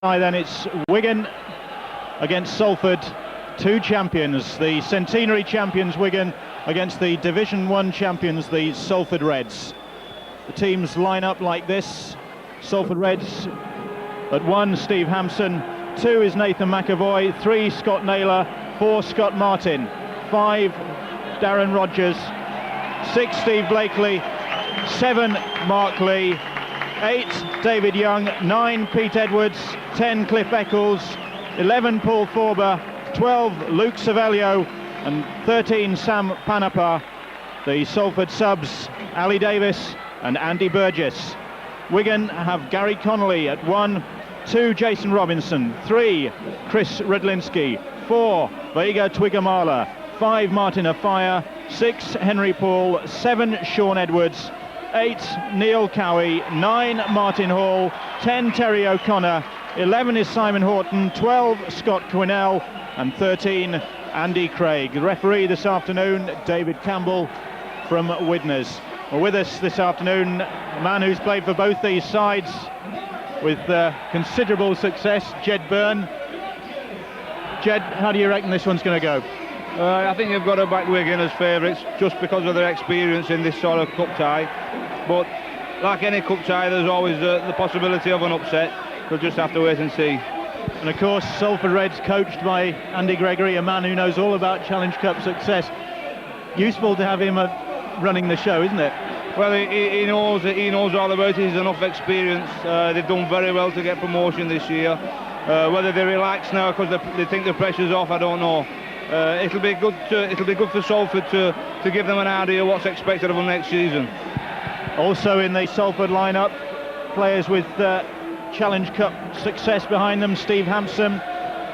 Then it's Wigan against Salford, two champions, the centenary champions Wigan against the Division 1 champions, the Salford Reds. The teams line up like this: Salford Reds at 1, Steve Hampson; 2 is Nathan McAvoy; 3, Scott Naylor; 4, Scott Martin; 5, Darren Rogers; 6, Steve Blakely; 7, Mark Lee; 8, David Young; 9, Pete Edwards; 10, Cliff Eccles; 11, Paul Forber; 12, Luke Savelio; and 13, Sam Panapa. The Salford subs: Ali Davis and Andy Burgess. Wigan have Gary Connolly at 1, 2, Jason Robinson; 3, Chris Redlinski; 4, Veiga Twigamala; 5, Martin Afire; 6, Henry Paul; 7, Sean Edwards; 8, Neil Cowie; 9, Martin Hall; 10, Terry O'Connor; 11 is Simon Horton; 12, Scott Quinnell; and 13, Andy Craig. The referee this afternoon, David Campbell from Widnes. Well, with us this afternoon, a man who's played for both these sides with considerable success, Jed Byrne. Jed, how do you reckon this one's going to go? I think you've got to back Wigan as favourites just because of their experience in this sort of cup tie. But like any cup tie, there's always the possibility of an upset. We'll just have to wait and see. And of course, Salford Reds coached by Andy Gregory, a man who knows all about Challenge Cup success. Useful to have him running the show, isn't it? Well, he knows all about it. He's enough experience. They've done very well to get promotion this year. Whether they relax now because they think the pressure's off, I don't know. It'll be good for Salford to give them an idea what's expected of them next season. Also in the Salford lineup, players with Challenge Cup success behind them: Steve Hampson,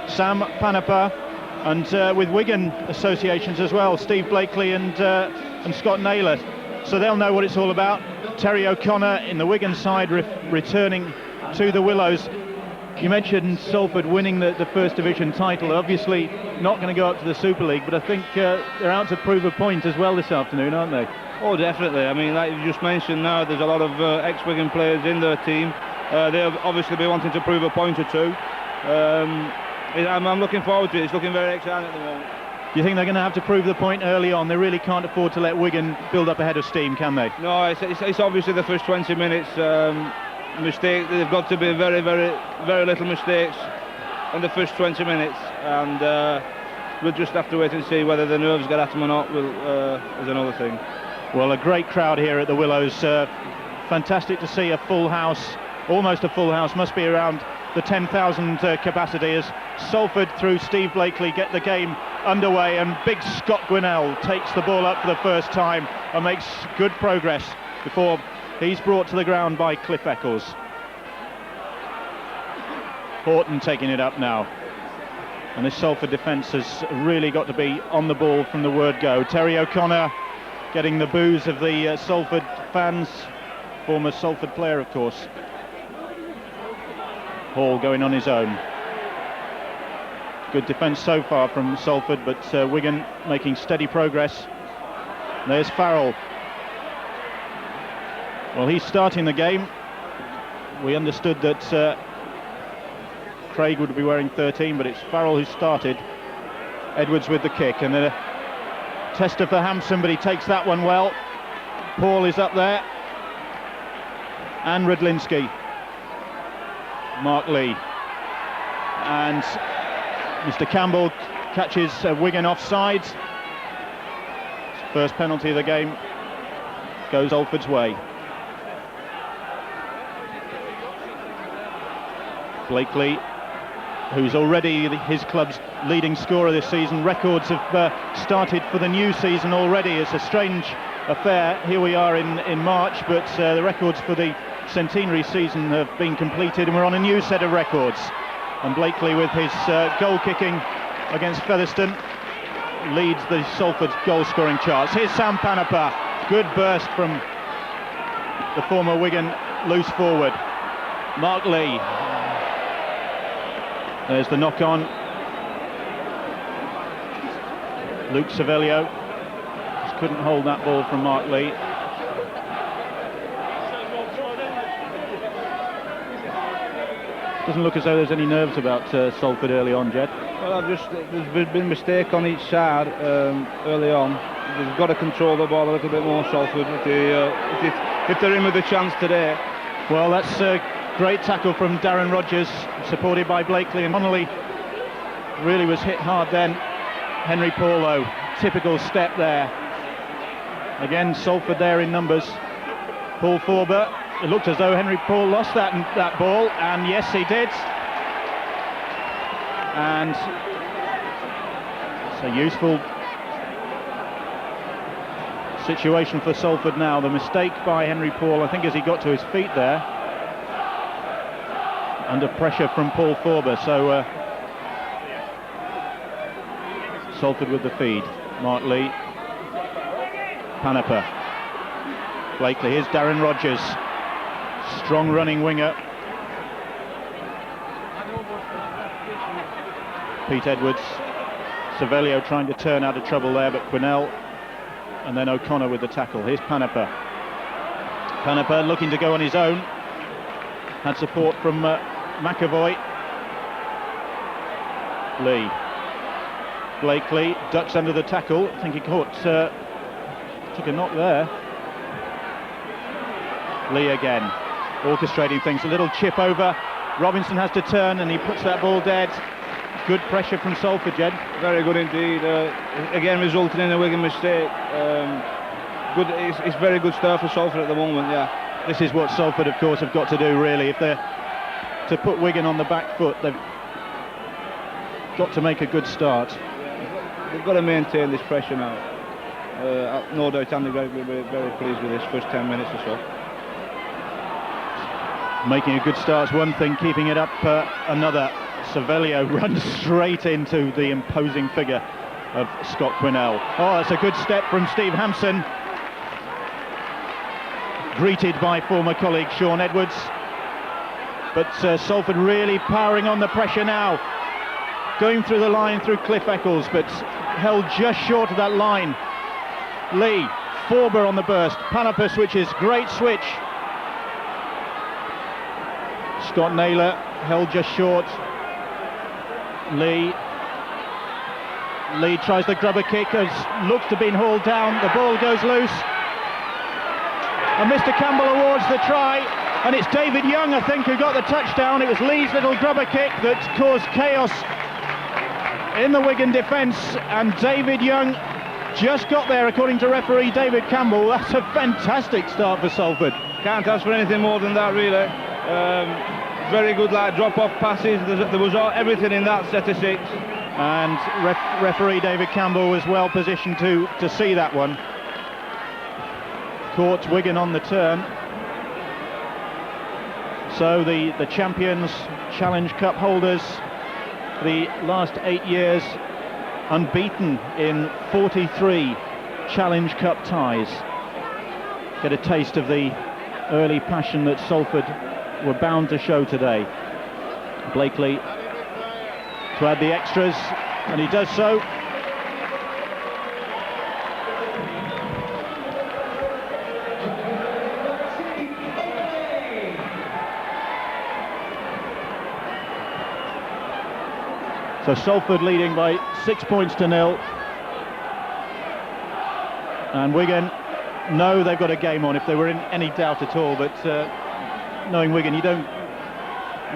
Sam Panapa, and with Wigan associations as well, Steve Blakely and Scott Naylor. So they'll know what it's all about. Terry O'Connor in the Wigan side returning to the Willows. You mentioned Salford winning the First Division title. Obviously not going to go up to the Super League, but I think they're out to prove a point as well this afternoon, aren't they? Oh, definitely. I mean, like you just mentioned now, there's a lot of ex-Wigan players in their team. They'll obviously be wanting to prove a point or two. I'm looking forward to it. It's looking very exciting at the moment. Do you think they're going to have to prove the point early on? They really can't afford to let Wigan build up a head of steam, can they? No, it's obviously the first 20 minutes. Mistake. They've got to be very, very, very little mistakes in the first 20 minutes, and we'll just have to wait and see whether the nerves get at them or not. Is another thing. Well, a great crowd here at the Willows. Fantastic to see a full house, almost a full house. Must be around the 10,000 capacity as Salford, through Steve Blakely, get the game underway, and big Scott Quinnell takes the ball up for the first time and makes good progress before he's brought to the ground by Cliff Eccles. Horton taking it up now. And this Salford defence has really got to be on the ball from the word go. Terry O'Connor getting the boos of the Salford fans. Former Salford player, of course. Hall going on his own. Good defence so far from Salford, but Wigan making steady progress. There's Farrell. Well, he's starting the game. We understood that Craig would be wearing 13, but it's Farrell who started. Edwards with the kick, and then a tester for Hampson, but he takes that one well. Paul is up there, and Redlinski. Mark Lee. And Mr. Campbell catches Wigan offside. First penalty of the game goes Salford's way. Blakely, who's already his club's leading scorer this season. Records have started for the new season already. It's a strange affair. Here we are in March, but the records for the centenary season have been completed, and we're on a new set of records. And Blakely, with his goal kicking against Featherstone, leads the Salford goal scoring charts. Here's Sam Panapa. Good burst from the former Wigan loose forward. Mark Lee. There's the knock on. Luke Savelio just couldn't hold that ball from Mark Lee. Doesn't look as though there's any nerves about Salford early on, Jed. Well, there's been a mistake on each side early on. They've got to control the ball a little bit more, Salford, if they're in with a chance today. Well, that's a great tackle from Darren Rodgers, supported by Blakely, and Connolly really was hit hard then. Henry Paul, though, typical step there. Again, Salford there in numbers. Paul Forber, it looked as though Henry Paul lost that ball, and yes, he did. And it's a useful situation for Salford now. The mistake by Henry Paul, I think, as he got to his feet there, under pressure from Paul Forber. So Salford with the feed. Mark Lee, Panepa, Blakely. Here's Darren Rodgers, strong running winger. Pete Edwards, Cervello trying to turn out of trouble there, but Quinnell, and then O'Connor with the tackle. Here's Panepa. Panepa looking to go on his own. Had support from McAvoy. Lee. Blakely ducks under the tackle. I think he caught, took a knock there. Lee again, orchestrating things. A little chip over. Robinson has to turn, and he puts that ball dead. Good pressure from Salford, Jed. Very good indeed. Again, resulting in a Wigan mistake. Good. It's very good start for Salford at the moment. Yeah. This is what Salford, of course, have got to do. Really, if they're to put Wigan on the back foot, they've got to make a good start. They've got to maintain this pressure now. No doubt, Andy Gregg will be very pleased with this first 10 minutes or so. Making a good start's one thing, keeping it up another. Cervello runs straight into the imposing figure of Scott Quinnell. Oh, that's a good step from Steve Hampson. Greeted by former colleague Sean Edwards. But Salford really powering on the pressure now. Going through the line through Cliff Eccles, but held just short of that line. Lee, Forber on the burst. Panepa switches, great switch. Scott Naylor held just short. Lee tries the grubber kick, as looks to have been hauled down. The ball goes loose, and Mr. Campbell awards the try, and it's David Young, I think, who got the touchdown. It was Lee's little grubber kick that caused chaos in the Wigan defence, and David Young just got there, according to referee David Campbell. That's a fantastic start for Salford. Can't ask for anything more than that, really. Very good, drop-off passes. There was everything in that set of six. And referee David Campbell was well positioned to see that one. Caught Wigan on the turn. So the champions, Challenge Cup holders, the last 8 years unbeaten in 43 Challenge Cup ties. Get a taste of the early passion that Salford were bound to show today. Blakely to add the extras, and he does so. So Salford leading by 6 points to 0. And Wigan know they've got a game on, if they were in any doubt at all, but knowing Wigan, you don't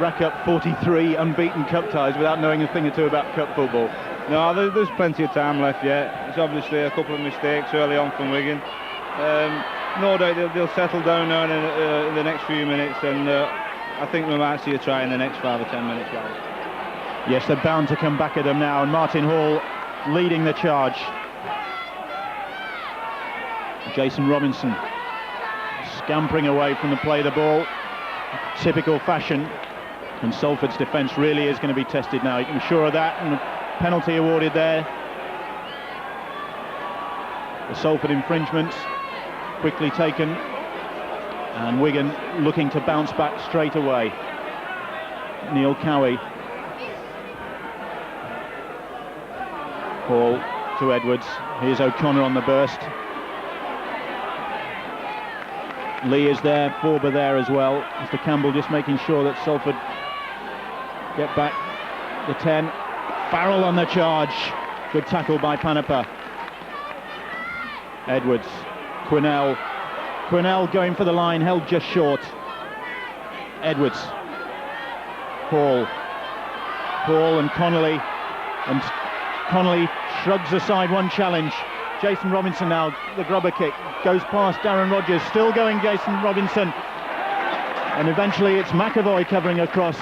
rack up 43 unbeaten cup ties without knowing a thing or two about cup football. No, there's plenty of time left yet. It's obviously a couple of mistakes early on from Wigan. No doubt they'll settle down now in the next few minutes, and I think we might see a try in the next 5 or 10 minutes. Yes, they're bound to come back at them now, and Martin Hall leading the charge. Jason Robinson scampering away from the play of the ball, typical fashion, and Salford's defence really is going to be tested now. You can be sure of that, and a penalty awarded there. The Salford infringements quickly taken, and Wigan looking to bounce back straight away. Neil Cowie. Ball to Edwards. Here's O'Connor on the burst. Lee is there, Forber there as well. Mr. Campbell just making sure that Salford get back the 10. Farrell on the charge. Good tackle by Panapa. Edwards, Quinnell going for the line, held just short. Edwards, Paul and Connolly, and Connolly shrugs aside one challenge. Jason Robinson now, the grubber kick, goes past Darren Rogers, still going Jason Robinson, and eventually it's McAvoy covering across.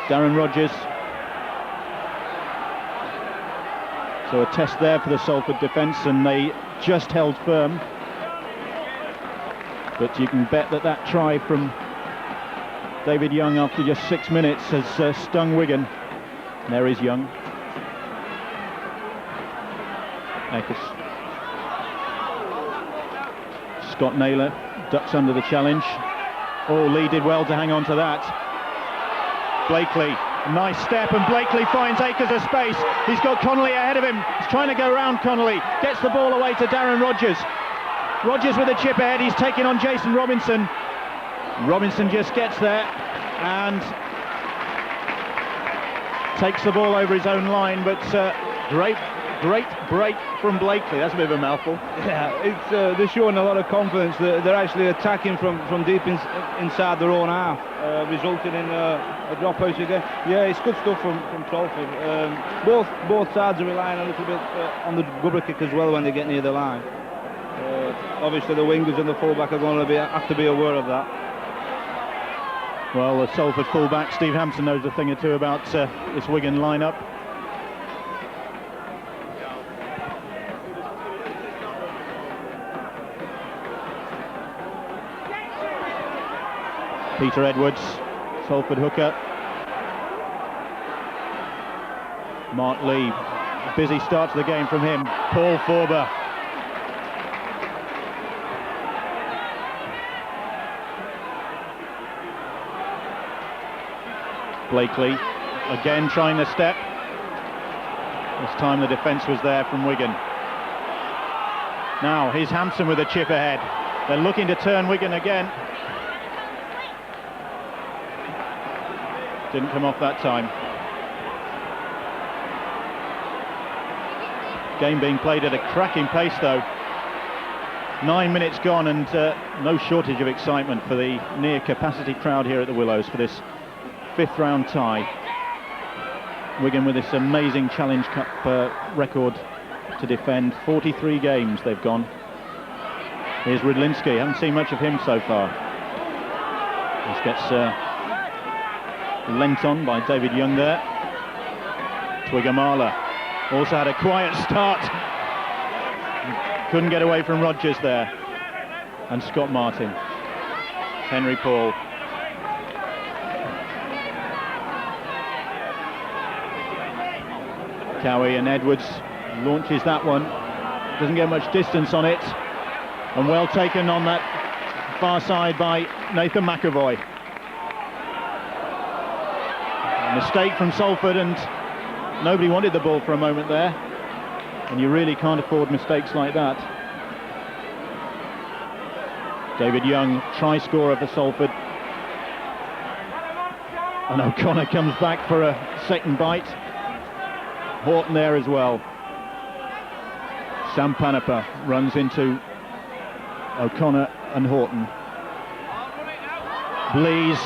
Darren Rogers. So a test there for the Salford defence, and they just held firm. But you can bet that that try from David Young after just 6 minutes has stung Wigan. There is Young. Eccles. Scott Naylor ducks under the challenge. Oh, Lee did well to hang on to that. Blakely, nice step, and Blakely finds Akers a space. He's got Connolly ahead of him. He's trying to go round Connolly. Gets the ball away to Darren Rogers. Rogers with a chip ahead. He's taking on Jason Robinson. Robinson just gets there and takes the ball over his own line, but great break from Blakely. That's a bit of a mouthful. Yeah, it's they're showing a lot of confidence. They're actually attacking from deep inside their own half, resulting in a dropout again. Yeah, it's good stuff from Salford. Both sides are relying a little bit on the rubber kick as well when they get near the line. Obviously the wingers and the fullback are going to have to be aware of that. Well, the Salford fullback Steve Hampson knows a thing or two about this Wigan lineup. Peter Edwards, Salford hooker. Mark Lee, busy start to the game from him. Paul Forber. Blakely, again trying the step. This time the defence was there from Wigan. Now, here's Hampson with a chip ahead. They're looking to turn Wigan again. Didn't come off that time. Game being played at a cracking pace though. 9 minutes gone, and no shortage of excitement for the near capacity crowd here at the Willows for this 5th round tie. Wigan with this amazing Challenge Cup record to defend. 43 games they've gone. Here's Rydlinski, haven't seen much of him so far. This gets lent on by David Young there. Twigamala also had a quiet start. Couldn't get away from Rogers there. And Scott Martin. Henry Paul. Cowie, and Edwards launches that one. Doesn't get much distance on it. And well taken on that far side by Nathan McAvoy. Mistake from Salford, and nobody wanted the ball for a moment there, and you really can't afford mistakes like that. David Young, try scorer for Salford, and O'Connor comes back for a second bite. Horton there as well. Sam Panapa runs into O'Connor and Horton. Blees,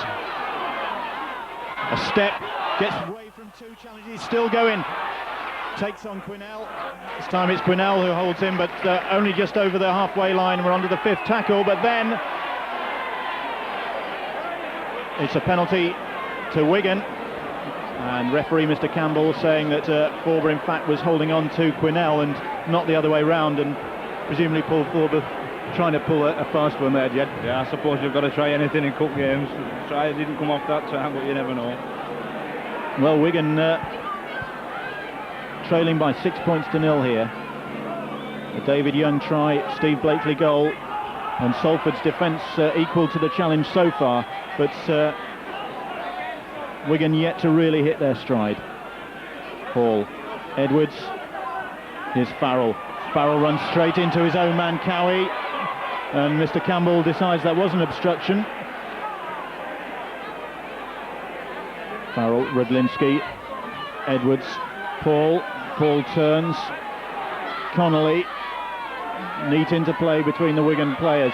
a step, gets away from 2 challenges, still going, takes on Quinnell. This time it's Quinnell who holds him, but only just over the halfway line. We're onto the 5th tackle, but then it's a penalty to Wigan, and referee Mr. Campbell saying that Forber in fact was holding on to Quinnell and not the other way round, and presumably Paul Forber trying to pull a fast one there, Jed. Yeah, I suppose you've got to try anything in cup games. It didn't come off that time, but you never know. Well, Wigan trailing by 6 points to 0 here. A David Young try, Steve Blakely goal, and Salford's defence equal to the challenge so far, but Wigan yet to really hit their stride. Hall, Edwards, here's Farrell. Farrell runs straight into his own man Cowie. And Mr. Campbell decides that was an obstruction. Farrell, Rudlinski, Edwards, Paul turns, Connolly, neat interplay between the Wigan players.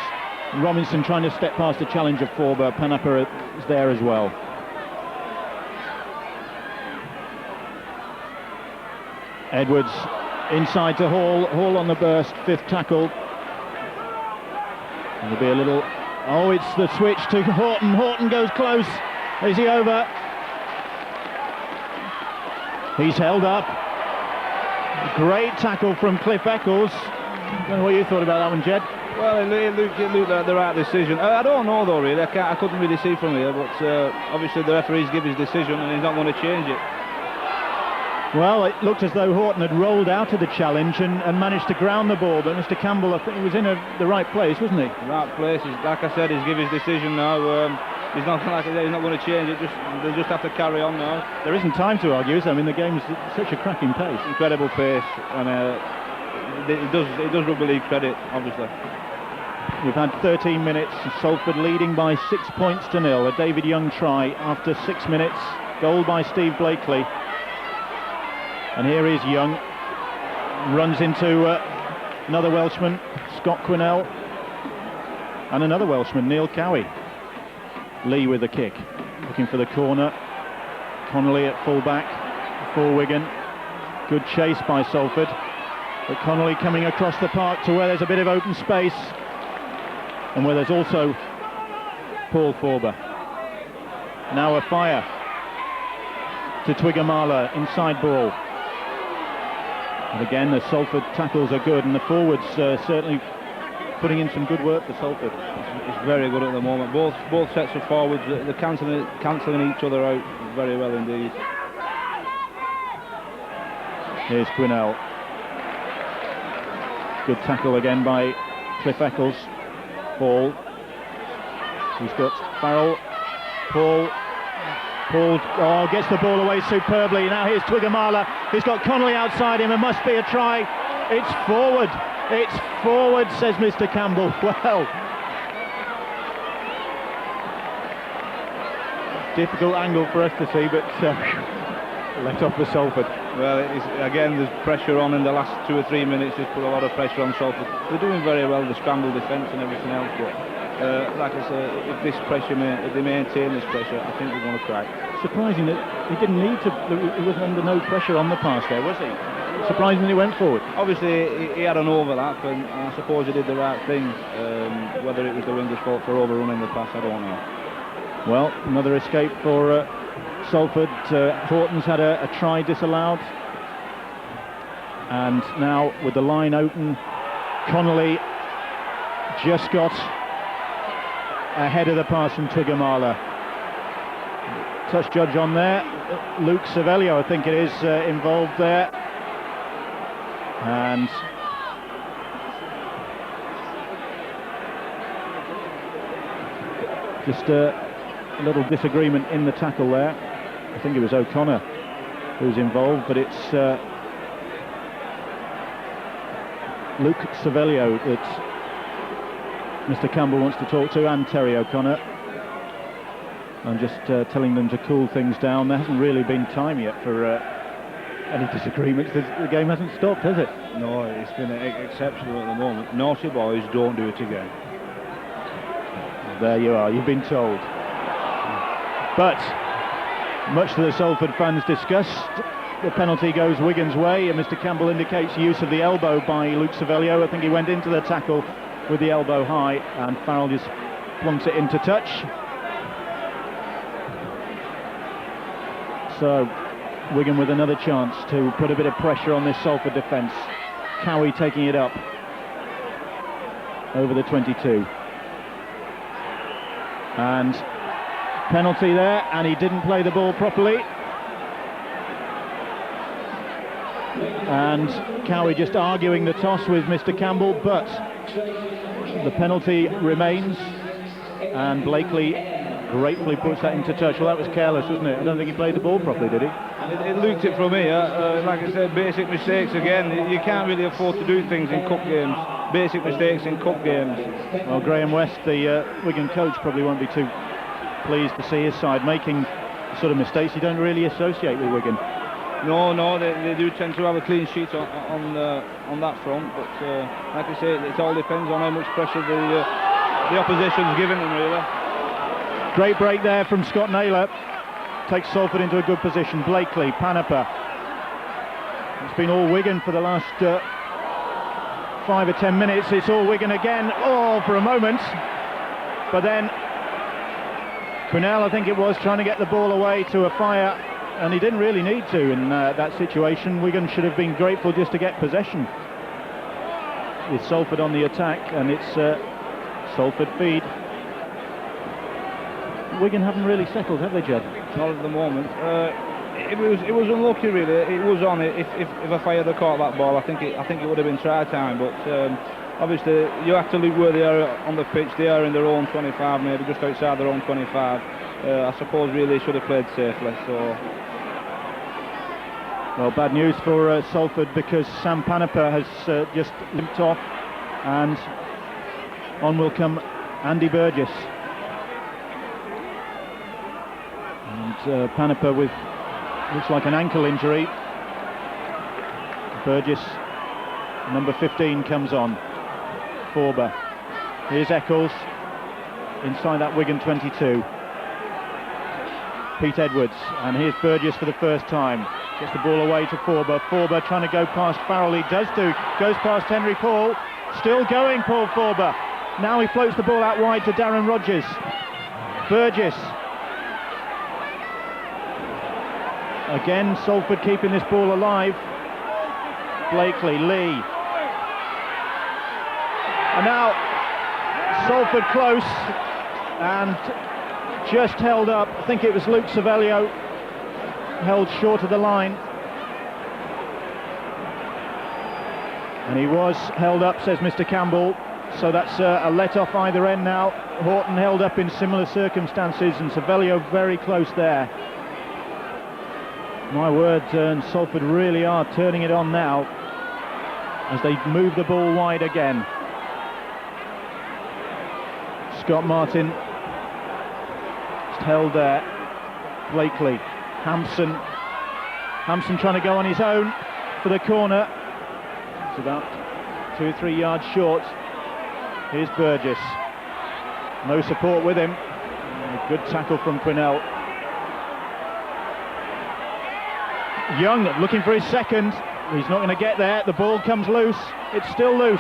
Robinson trying to step past the challenge of Forber. Panapa is there as well. Edwards inside to Hall on the burst, 5th tackle. There'll be a little, oh, it's the switch to Horton goes close. Is he over? He's held up. Great tackle from Cliff Eccles. I don't know what you thought about that one, Jed. Well, it looked like the right decision. I don't know though, really. I couldn't really see from here, but obviously the referees give his decision and he's not going to change it. Well, it looked as though Horton had rolled out of the challenge and managed to ground the ball, but Mr. Campbell, I think he was in the right place, wasn't he? Right place. Like I said, he's given his decision now. He's not going to change it. They'll just have to carry on now. There isn't time to argue, is there? I mean, the game's such a cracking pace. Incredible pace, and it does rugby league credit, obviously. We've had 13 minutes, Salford leading by 6 points to 0. A David Young try after 6 minutes, goal by Steve Blakely. And here is Young, runs into another Welshman, Scott Quinnell, and another Welshman, Neil Cowie. Lee with the kick, looking for the corner. Connolly at full-back for Wigan. Good chase by Salford, but Connolly coming across the park to where there's a bit of open space and where there's also Paul Forber. Now a fire to Twiggamala, inside ball. And again, the Salford tackles are good, and the forwards certainly putting in some good work for Salford. It's very good at the moment. Both sets of forwards, they're cancelling each other out very well indeed. Here's Quinnell. Good tackle again by Cliff Eccles. Paul. He's got Farrell. Paul gets the ball away superbly. Now here's Twiggamala. He's got Connolly outside him. It must be a try. It's forward. It's forward, says Mr. Campbell. Well, difficult angle for us to see, but let off for Salford. Well, again, there's pressure on in the last 2 or 3 minutes. Just put a lot of pressure on Salford. They're doing very well, the scramble defence and everything else, but like I say, if they maintain this pressure, I think they're going to crack. Surprising that he didn't need to. He wasn't under no pressure on the pass there, was he? Surprising that he went forward. Obviously, he had an overlap, and I suppose he did the right thing. Whether it was the winger's fault for overrunning the pass, I don't know. Well, another escape for Salford. Horton's had a try disallowed, and now with the line open, Connolly just got ahead of the pass from Twiggamala. Touch judge on there, Luke Savelio, I think it is, involved there, and just a little disagreement in the tackle there. I think it was O'Connor who's involved, but it's Luke Savelio that Mr. Campbell wants to talk to, and Terry O'Connor. I'm just telling them to cool things down. There hasn't really been time yet for any disagreements. The game hasn't stopped, has it? No, it's been exceptional at the moment. Naughty boys, don't do it again. There you are, you've been told. But much to the Salford fans' disgust, the penalty goes Wigan's way, and Mr. Campbell indicates use of the elbow by Luke Savelio. I think he went into the tackle with the elbow high, and Farrell just plunks it into touch. So Wigan with another chance to put a bit of pressure on this Salford defence. Cowie taking it up over the 22. And penalty there, and he didn't play the ball properly. And Cowie just arguing the toss with Mr. Campbell, but the penalty remains, and Blakely gratefully puts that into touch. Well, that was careless, wasn't it? I don't think he played the ball properly, did he? It looked it from here. Like I said, basic mistakes again. You can't really afford to do things in cup games, basic mistakes in cup games. Well, Graham West, the Wigan coach, probably won't be too pleased to see his side making the sort of mistakes you don't really associate with Wigan. No, they do tend to have a clean sheet on that front, but like I say, it all depends on how much pressure the opposition's giving them, really. Great break there from Scott Naylor. Takes Salford into a good position. Blakely, Panapa. It's been all Wigan for the last 5 or 10 minutes. It's all Wigan again. Oh, for a moment. But then Quinnell, I think it was, trying to get the ball away to a fire, and he didn't really need to in that situation. Wigan should have been grateful just to get possession with Salford on the attack, and it's Salford feed. Wigan haven't really settled, have they, Jed? Not at the moment. It was unlucky, really. It was on. If a fire had caught that ball, I think it would have been try time. But obviously, you have to look where they are on the pitch. They are in their own 25, maybe just outside their own 25. I suppose really should have played safely. So, well, bad news for Salford, because Sam Panapa has just limped off, and on will come Andy Burgess. And Panapa with, looks like an ankle injury. Burgess, number 15, comes on. Forber. Here's Eccles inside that Wigan 22. Pete Edwards, and here's Burgess for the first time. Gets the ball away to Forber. Forber trying to go past Farrell. He does do. Goes past Henry Paul. Still going, Paul Forber. Now he floats the ball out wide to Darren Rodgers. Burgess. Again, Salford keeping this ball alive. Blakely, Lee. And now Salford close and just held up. I think it was Luke Cervello held short of the line. And he was held up, says Mr. Campbell. So that's a let off either end now. Horton held up in similar circumstances, and Cervello very close there. My word, and Salford really are turning it on now as they move the ball wide again. Scott Martin just held there. Blakely, Hampson trying to go on his own for the corner. It's about 2 or 3 yards short. Here's Burgess. No support with him. A good tackle from Quinnell. Young looking for his second. He's not going to get there. The ball comes loose. It's still loose.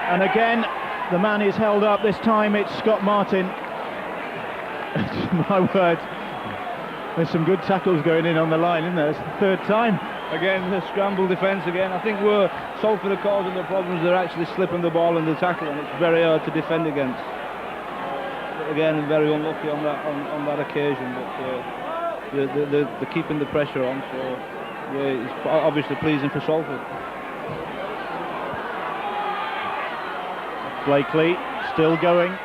And again, the man is held up. This time it's Scott Martin. My word. There's some good tackles going in on the line, isn't there? It's the third time. Again, the scramble defence again. I think where Salford are causing the problems, they're actually slipping the ball in the tackle, and it's very hard to defend against. Again, very unlucky on that occasion, but they're keeping the pressure on, so yeah, it's obviously pleasing for Salford. Blakely still going,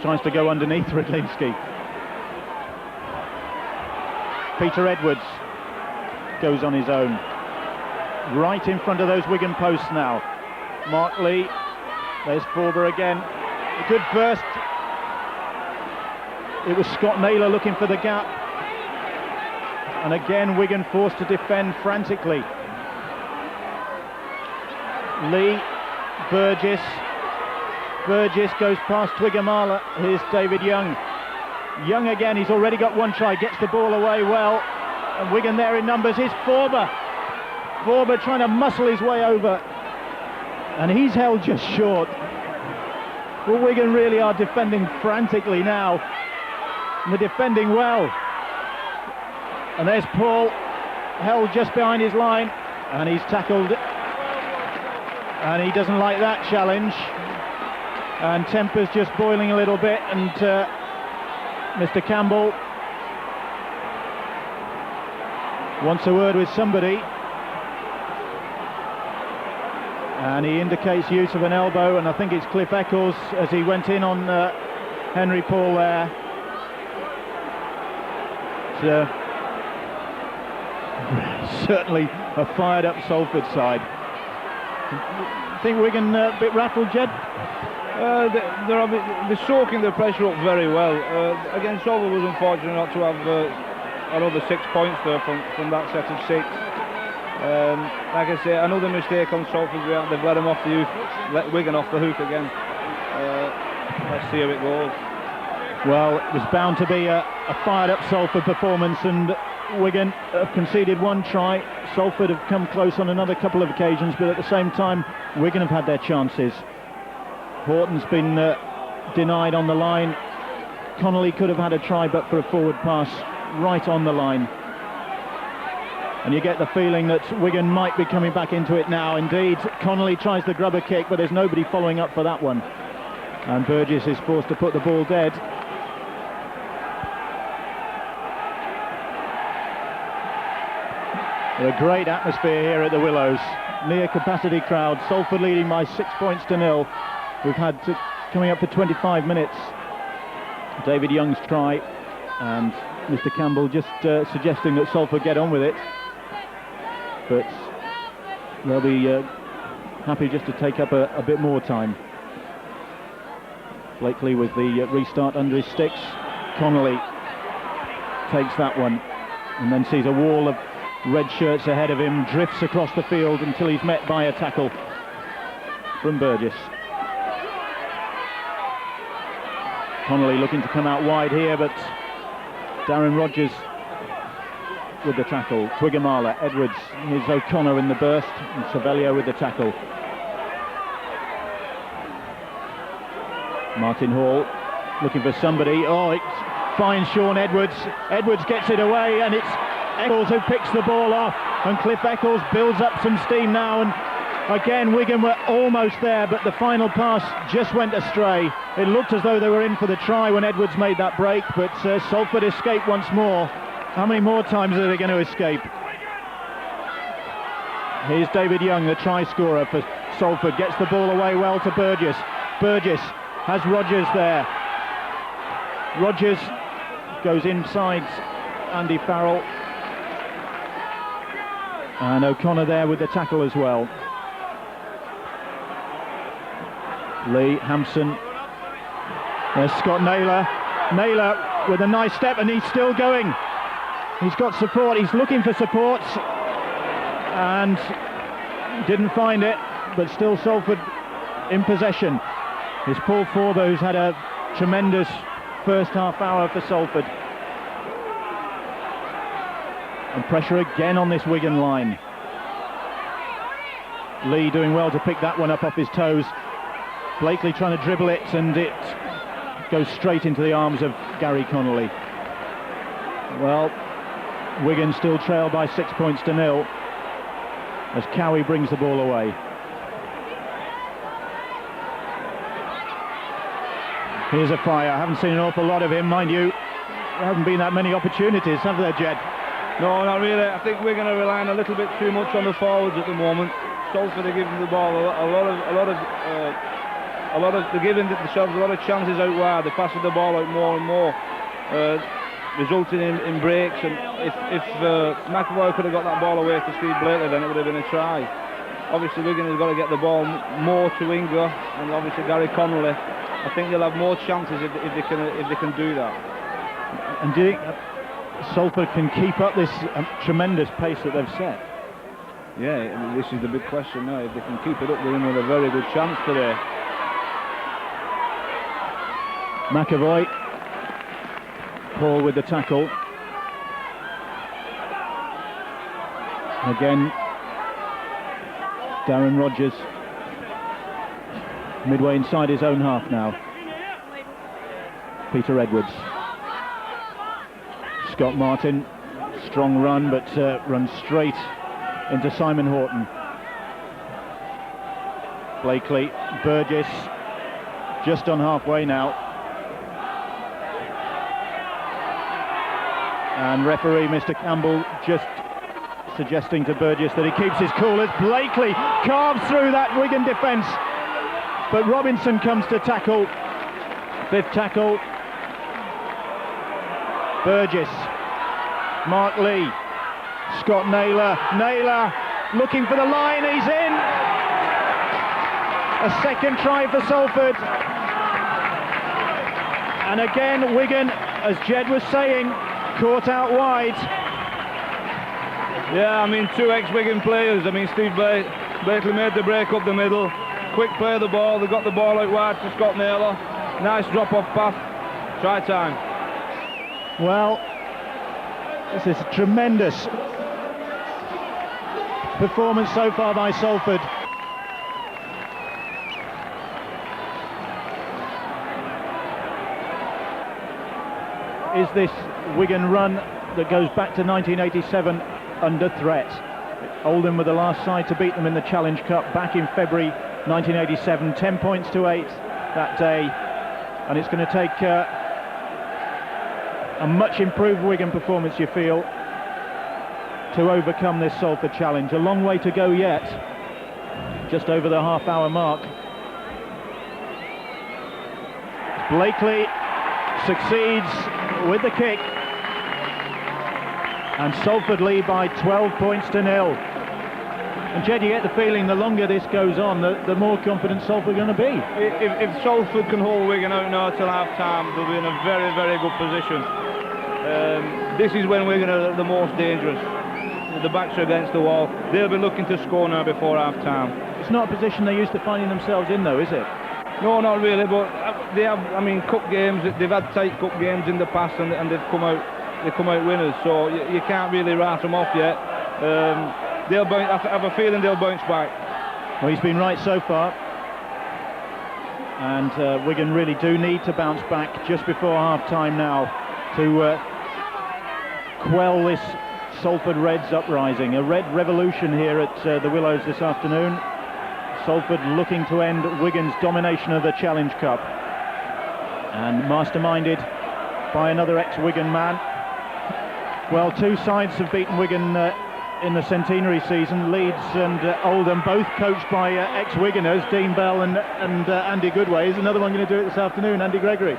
tries to go underneath Rydlinski. Peter Edwards goes on his own, right in front of those Wigan posts now. Mark Lee, there's Forber again, a good burst. It was Scott Naylor looking for the gap, and again Wigan forced to defend frantically. Lee, Burgess goes past Twiggamala. Here's David Young. Young again, he's already got one try, gets the ball away well, and Wigan there in numbers. Here's Forber trying to muscle his way over, and he's held just short. Well, Wigan really are defending frantically now, and they're defending well. And there's Paul, held just behind his line, and he's tackled, and he doesn't like that challenge, and temper's just boiling a little bit, and Mr. Campbell wants a word with somebody, and he indicates use of an elbow, and I think it's Cliff Eccles as he went in on Henry Paul there. It's, certainly a fired up Salford side. Think Wigan a bit rattled, Jed? They're soaking the pressure up very well. Again, Salford was unfortunate not to have another 6 points there from that set of 6. Like I say, another mistake on Salford's behalf. They've let Wigan off the hook again. Let's see how it goes. Well, it was bound to be a fired-up Salford performance, and Wigan have conceded 1 try. Salford have come close on another couple of occasions, but at the same time, Wigan have had their chances. Horton's been denied on the line. Connolly could have had a try, but for a forward pass right on the line. And you get the feeling that Wigan might be coming back into it now. Indeed, Connolly tries the grubber kick, but there's nobody following up for that one. And Burgess is forced to put the ball dead. A great atmosphere here at the Willows. Near capacity crowd. Salford leading by 6 points to 0. We've had coming up for 25 minutes. David Young's try, and Mr. Campbell just suggesting that Salford get on with it. But they'll be happy just to take up a bit more time. Blakely with the restart under his sticks. Connolly takes that one and then sees a wall of red shirts ahead of him, drifts across the field until he's met by a tackle from Burgess. Connolly looking to come out wide here, but Darren Rogers with the tackle. Twiggamala, Edwards, here's O'Connor in the burst, and Savelio with the tackle. Martin Hall looking for somebody. Oh, it finds Sean Edwards. Edwards gets it away, and it's Eccles who picks the ball off, and Cliff Eccles builds up some steam now, and again Wigan were almost there, but the final pass just went astray. It looked as though they were in for the try when Edwards made that break, but Salford escaped once more. How many more times are they going to escape? Here's David Young, the try scorer for Salford, gets the ball away well to Burgess. Burgess has Rogers there. Rogers goes inside Andy Farrell. And O'Connor there with the tackle as well. Lee, Hampson. There's Scott Naylor. Naylor with a nice step, and he's still going. He's got support, he's looking for support. And didn't find it, but still Salford in possession. It's Paul Forber who's had a tremendous first half hour for Salford. And pressure again on this Wigan line. Lee doing well to pick that one up off his toes. Blakely trying to dribble it, and it goes straight into the arms of Gary Connolly. Well, Wigan still trail by 6 points to 0 as Cowie brings the ball away. Here's a fire. I haven't seen an awful lot of him, mind you. There haven't been that many opportunities, have there, Jed? No, not really. I think we're going to rely a little bit too much on the forwards at the moment. Salford are giving the ball they're giving themselves a lot of chances out wide. They're passing the ball out more and more, resulting in breaks. And if McAvoy could have got that ball away to Steve Blakely, then it would have been a try. Obviously, Wigan has got to get the ball more to Inga, and obviously Gary Connolly. I think they'll have more chances if they can do that. And do you think Salford can keep up this tremendous pace that they've set? Yeah, I mean, this is the big question now. If they can keep it up, they're in with a very good chance today. McAvoy, Paul with the tackle. Again, Darren Rogers, midway inside his own half now. Peter Edwards. Scott Martin, strong run, but runs straight into Simon Horton. Blakely, Burgess, just on halfway now. And referee Mr. Campbell just suggesting to Burgess that he keeps his cool as Blakely carves through that Wigan defence. But Robinson comes to tackle. Fifth tackle. Burgess. Mark Lee. Scott Naylor. Naylor looking for the line. He's in. A second try for Salford. And again, Wigan, as Jed was saying, caught out wide. Yeah, I mean, two ex-Wigan players. I mean, Steve Blakely made the break up the middle. Quick play of the ball. They got the ball out wide for Scott Naylor. Nice drop-off pass. Try time. Well, this is a tremendous performance so far by Salford. Is this Wigan run that goes back to 1987 under threat? Oldham were the last side to beat them in the Challenge Cup back in February 1987, 10 points to 8 that day, and it's going to take a much improved Wigan performance, you feel, to overcome this Salford challenge. A long way to go yet, just over the half-hour mark. Blakely succeeds with the kick, and Salford lead by 12 points to 0. And Jed, you get the feeling the longer this goes on, the more confident Salford are going to be. If Salford can hold Wigan out now till half-time, they'll be in a very, very good position. This is when Wigan are the most dangerous. The backs are against the wall. They'll be looking to score now before half-time. It's not a position they're used to finding themselves in, though, is it? No, not really, but they have, I mean, cup games, they've had tight cup games in the past, and they've come out winners, so you can't really write them off yet. I have a feeling they'll bounce back. Well, he's been right so far, and Wigan really do need to bounce back just before half-time now to quell this Salford Reds uprising. A red revolution here at the Willows this afternoon. Salford looking to end Wigan's domination of the Challenge Cup, and masterminded by another ex-Wigan man. Well, two sides have beaten Wigan in the centenary season, Leeds and Oldham, both coached by ex-Wiganers, Dean Bell and Andy Goodway. Is another one going to do it this afternoon, Andy Gregory?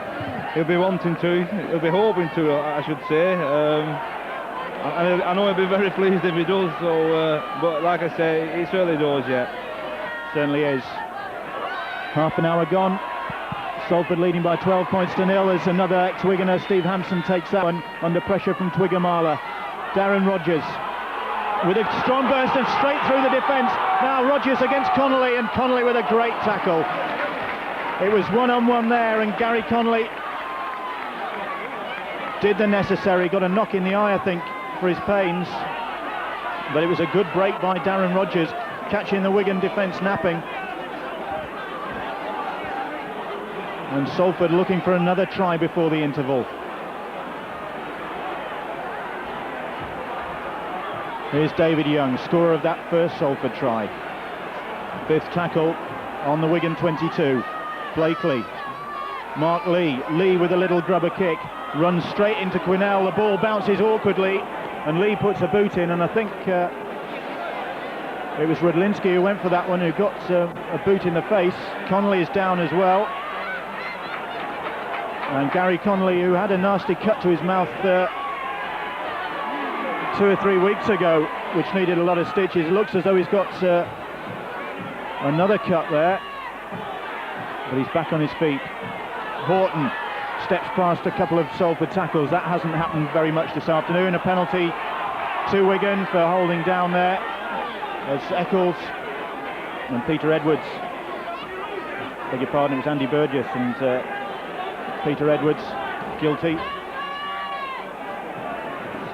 He'll be wanting to, he'll be hoping to, I should say. I know he'll be very pleased if he does, so, but like I say, it's early doors yet. Certainly is. Half an hour gone. Salford leading by 12 points to 0 as another ex-Wiganer, Steve Hampson, takes that one under pressure from Twiggamala. Darren Rogers with a strong burst and straight through the defence. Now Rogers against Connolly, and Connolly with a great tackle. It was one-on-one there, and Gary Connolly did the necessary, got a knock in the eye, I think, for his pains. But it was a good break by Darren Rogers, catching the Wigan defence napping. And Salford looking for another try before the interval. Here's David Young, scorer of that first Salford try. Fifth tackle on the Wigan 22. Blakely, Mark Lee with a little grubber kick, runs straight into Quinnell. The ball bounces awkwardly, and Lee puts a boot in, and I think it was Rudlinski who went for that one, who got a boot in the face. Connolly is down as well. And Gary Connolly, who had a nasty cut to his mouth 2 or 3 weeks ago, which needed a lot of stitches. It looks as though he's got another cut there, but he's back on his feet. Horton steps past a couple of Salford tackles. That hasn't happened very much this afternoon. A penalty to Wigan for holding down there as Eccles and Peter Edwards, beg your pardon, it was Andy Burgess and Peter Edwards guilty.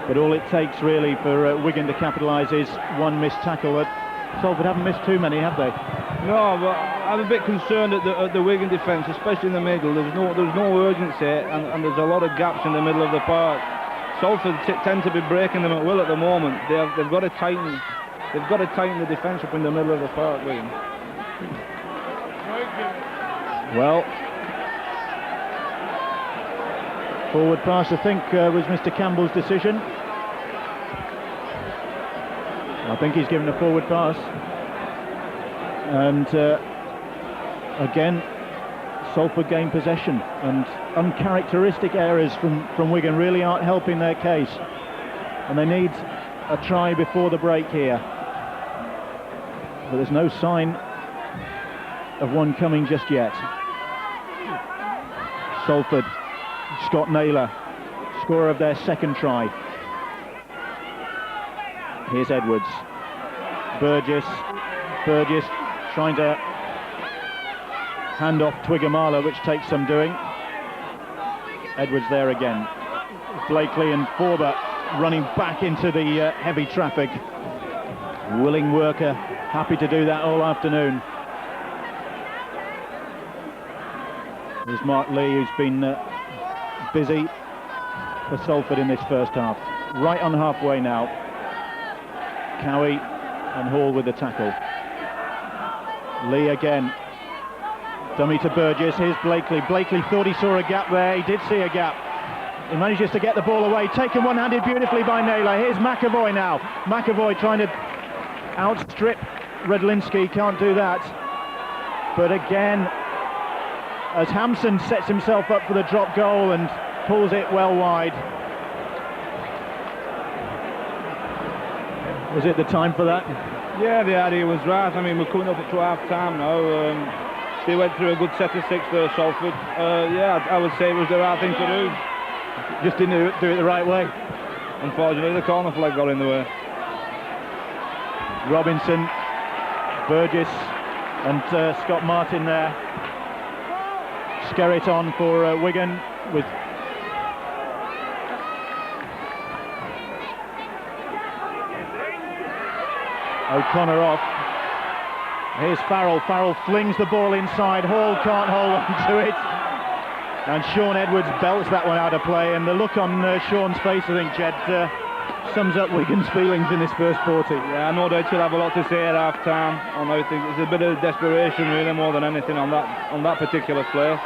But all it takes really for Wigan to capitalise is one missed tackle. Salford haven't missed too many, have they? No, but I'm a bit concerned at the Wigan defence, especially in the middle. There's no urgency, and there's a lot of gaps in the middle of the park. Salford tend to be breaking them at will at the moment. They've got to tighten. They've got to tighten the defence up in the middle of the park, Wigan. Well, forward pass, I think, was Mr. Campbell's decision. I think he's given a forward pass. And again, Salford gain possession, and uncharacteristic errors from Wigan really aren't helping their case. And they need a try before the break here. But there's no sign of one coming just yet. Salford, Scott Naylor, scorer of their second try. Here's Edwards. Burgess trying to hand off Twiggamala, which takes some doing. Edwards there again. Blakely and Forber running back into the heavy traffic. Willing worker, happy to do that all afternoon. There's Mark Lee, who's been busy for Salford in this first half. Right on halfway now. Cowie and Hall with the tackle. Lee again. Dummy to Burgess. Here's Blakely. Blakely thought he saw a gap there. He did see a gap. He manages to get the ball away. Taken one-handed beautifully by Naylor. Here's McAvoy now. McAvoy trying to outstrip Redlinski. Can't do that. But again, as Hampson sets himself up for the drop goal and pulls it well wide. Was it the time for that? Yeah, the idea was right. I mean, we're coming up to half-time now. They went through a good set of six for Salford. Yeah, I would say it was the right thing to do. Just didn't do it the right way. Unfortunately, the corner flag got in the way. Robinson, Burgess and Scott Martin there. Skerritt on for Wigan with O'Connor off. Here's Farrell. Farrell flings the ball inside. Hall can't hold on to it. And Sean Edwards belts that one out of play. And the look on Sean's face, I think, Jed, sums up Wigan's feelings in this first 40. Yeah, I know that he'll have a lot to say at half-time. I think it's a bit of desperation, really, more than anything on that particular play.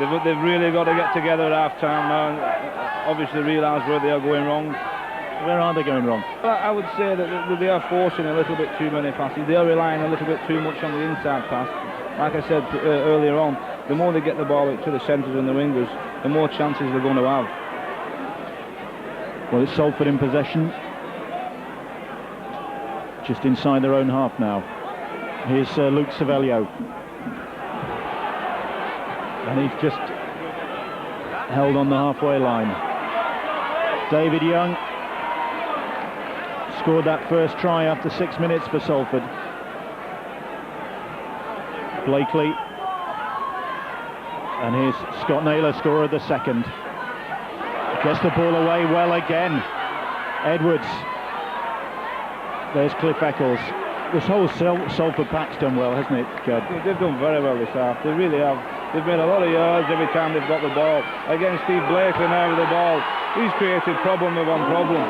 They've really got to get together at half-time now and obviously realise where they are going wrong. Where are they going wrong? I would say that they are forcing a little bit too many passes. They are relying a little bit too much on the inside pass. Like I said earlier on, the more they get the ball to the centres and the wingers, the more chances they're going to have. Well, it's Salford in possession. Just inside their own half now. Here's Luke Savelio. And he's just held on the halfway line. David Young scored that first try after 6 minutes for Salford. Blakely. And here's Scott Naylor, scorer of the second. Gets the ball away well again. Edwards. There's Cliff Eccles. This whole Salford pack's done well, hasn't it, Judd? They've done very well this half. They really have. They've made a lot of yards every time they've got the ball. Again, Steve Blakely now with the ball. He's created problem upon problem.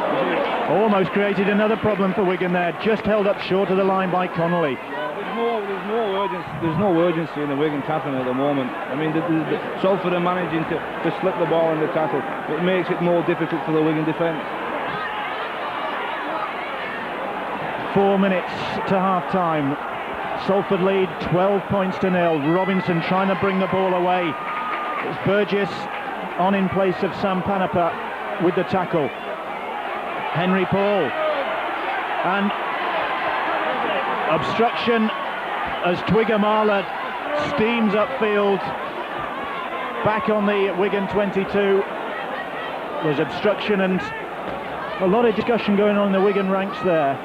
Almost created another problem for Wigan there. Just held up short of the line by Connolly. There's no urgency in the Wigan tackling at the moment. I mean, Salford are managing to slip the ball in the tackle. It makes it more difficult for the Wigan defence. 4 minutes to half-time. Salford lead 12 points to 0. Robinson trying to bring the ball away. It's Burgess on in place of Sam Panapa with the tackle. Henry Paul. And obstruction as Twiggamala steams upfield. Back on the Wigan 22. There's obstruction and a lot of discussion going on in the Wigan ranks there.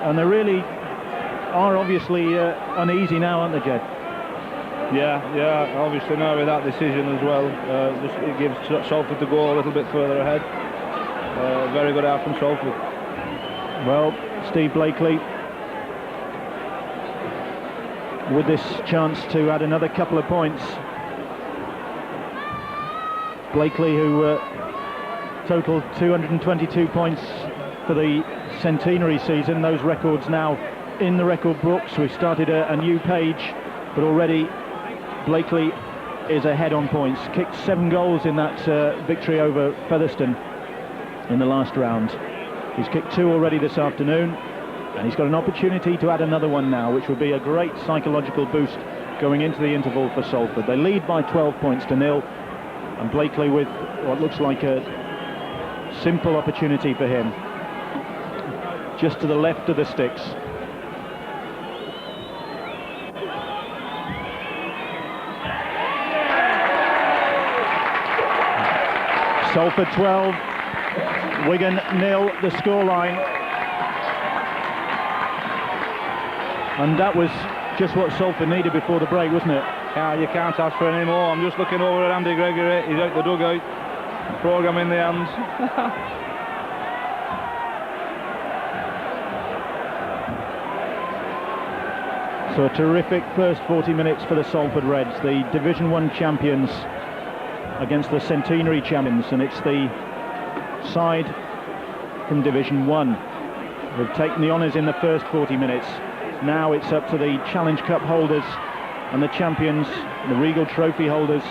And they really are obviously uneasy now, aren't they, Jed? Yeah, obviously now with that decision as well, it gives Salford to go a little bit further ahead. Very good out from Salford. Well, Steve Blakely with this chance to add another couple of points. Blakely, who totaled 222 points for the centenary season. Those records now in the record books. We've started a new page, but already Blakely is ahead on points. Kicked 7 goals in that victory over Featherstone in the last round. He's kicked 2 already this afternoon, and he's got an opportunity to add another one now, which would be a great psychological boost going into the interval for Salford. They lead by 12 points to 0, and Blakely with what looks like a simple opportunity for him, just to the left of the sticks. Salford 12, Wigan 0, the scoreline. And that was just what Salford needed before the break, wasn't it? Yeah, you can't ask for any more. I'm just looking over at Andy Gregory. He's out the dugout, programme in the hands. So a terrific first 40 minutes for the Salford Reds, the Division 1 champions against the Centenary champions, and it's the side from Division 1 who've taken the honours in the first 40 minutes. Now it's up to the Challenge Cup holders and the champions, the Regal Trophy holders,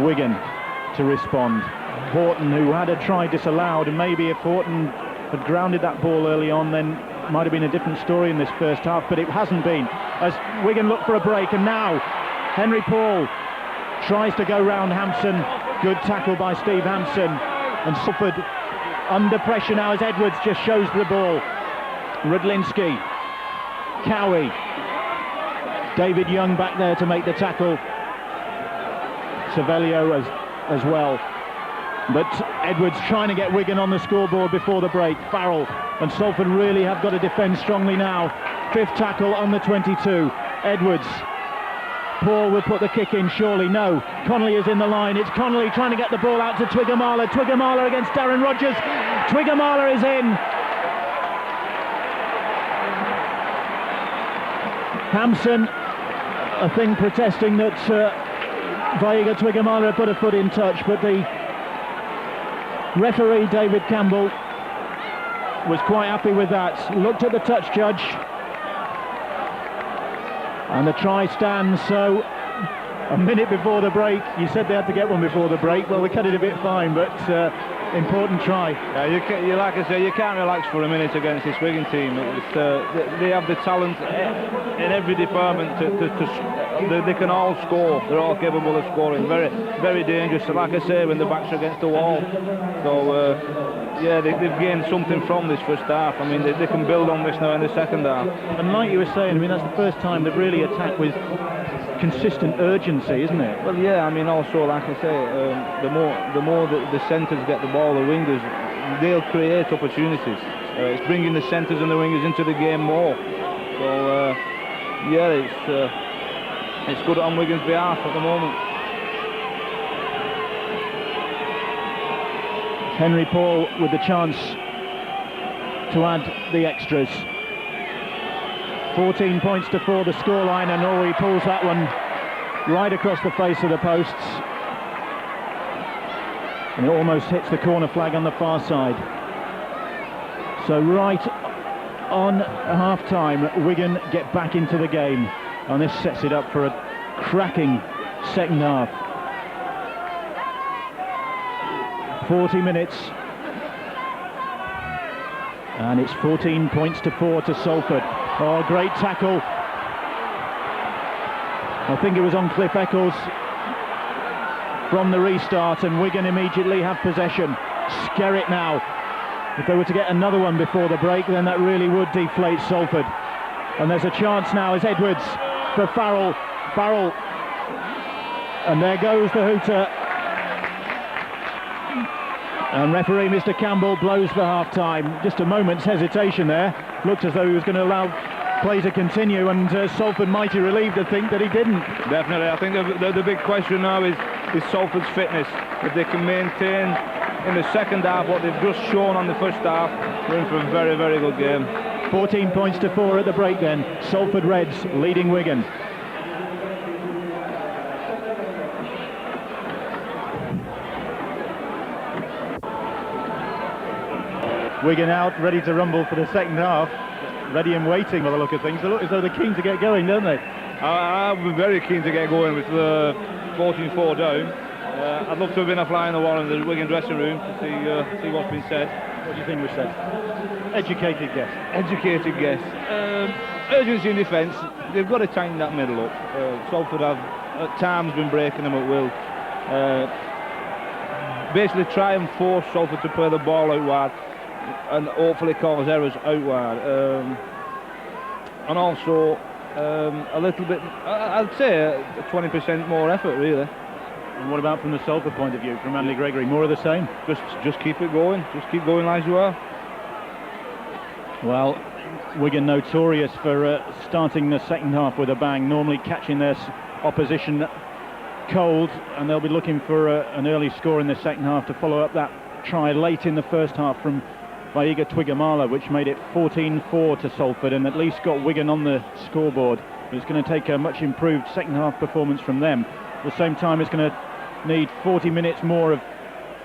Wigan, to respond. Horton, who had a try disallowed, and maybe if Horton had grounded that ball early on, then it might have been a different story in this first half, but it hasn't been, as Wigan look for a break. And now Henry Paul tries to go round Hampson. Good tackle by Steve Hampson, and Salford under pressure now as Edwards just shows the ball. Rudlinski, Cowie, David Young back there to make the tackle, Cervello as well. But Edwards trying to get Wigan on the scoreboard before the break. Farrell, and Salford really have got to defend strongly now. Fifth tackle on the 22. Edwards. Paul will put the kick in, surely. No. Connolly is in the line. It's Connolly trying to get the ball out to Twiggamala. Twiggamala against Darren Rogers. Twiggamala is in. Hampson, I think, protesting that Vaiga Twiggamala put a foot in touch, but the referee, David Campbell, was quite happy with that. Looked at the touch judge, and the try stands. So a minute before the break, you said they had to get one before the break. Well, they cut it a bit fine, but important try. Yeah, you like I say, you can't relax for a minute against this Wigan team. They have the talent in every department. They can all score. They're all capable of scoring. Very, very dangerous. So like I say, when the backs are against the wall. So yeah, they've gained something from this first half. I mean, they can build on this now in the second half. And like you were saying, I mean, that's the first time they've really attacked with consistent urgency, isn't it? Well, yeah. I mean, also, like I say, the more the centres get the ball, the wingers, they'll create opportunities. It's bringing the centres and the wingers into the game more. So yeah, it's good on Wigan's behalf at the moment. Henry Paul with the chance to add the extras. 14 points to 4 the scoreline, and he pulls that one right across the face of the posts, and it almost hits the corner flag on the far side. So right on half-time, Wigan get back into the game, and this sets it up for a cracking second half. 40 minutes, and it's 14 points to 4 to Salford. Oh, great tackle. I think it was on Cliff Eccles from the restart, and Wigan immediately have possession. Skerritt now. If they were to get another one before the break, then that really would deflate Salford. And there's a chance now as Edwards for Farrell. Farrell, and there goes the hooter. And referee Mr. Campbell blows for half-time. Just a moment's hesitation there. Looked as though he was going to allow play to continue, and Salford mighty relieved to think that he didn't. Definitely. I think the big question now is Salford's fitness. If they can maintain in the second half what they've just shown on the first half, we're in for a very, very good game. 14 points to 4 at the break then. Salford Reds leading Wigan. Wigan out, ready to rumble for the second half. Ready and waiting by the look of things. They look as though they're keen to get going, don't they? I'm very keen to get going with 14-4 down. I'd love to have been a fly in the wall in the Wigan dressing room to see what's been said. What do you think was said? Educated guess. Educated guess. Urgency in defence. They've got to tighten that middle up. Salford have at times been breaking them at will. Basically try and force Salford to play the ball out wide, and hopefully cause errors out wide, and also a little bit, I'd say 20% more effort really. And what about from the Salford point of view, from Andy Gregory? More of the same? Just keep it going. Just keep going as you are. Well, Wigan notorious for starting the second half with a bang, normally catching their opposition cold, and they'll be looking for an early score in the second half to follow up that try late in the first half from Vaiga Twigamala, which made it 14-4 to Salford and at least got Wigan on the scoreboard. It's going to take a much improved second half performance from them. At the same time, it's going to need 40 minutes more of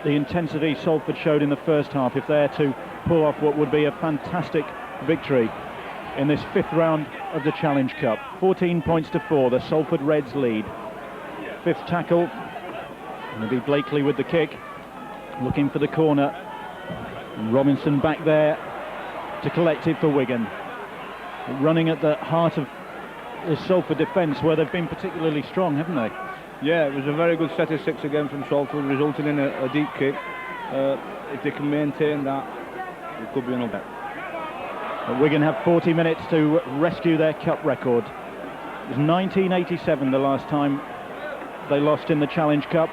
the intensity Salford showed in the first half if they're to pull off what would be a fantastic victory in this fifth round of the Challenge Cup. 14 points to 4, the Salford Reds lead. Fifth tackle, and it'll be Blakely with the kick, looking for the corner. And Robinson back there to collect it for Wigan. Running at the heart of the Salford defence, where they've been particularly strong, haven't they? Yeah, it was a very good set of six again from Salford, resulting in a deep kick. If they can maintain that, it could be another. But Wigan have 40 minutes to rescue their cup record. It was 1987 the last time they lost in the Challenge Cup,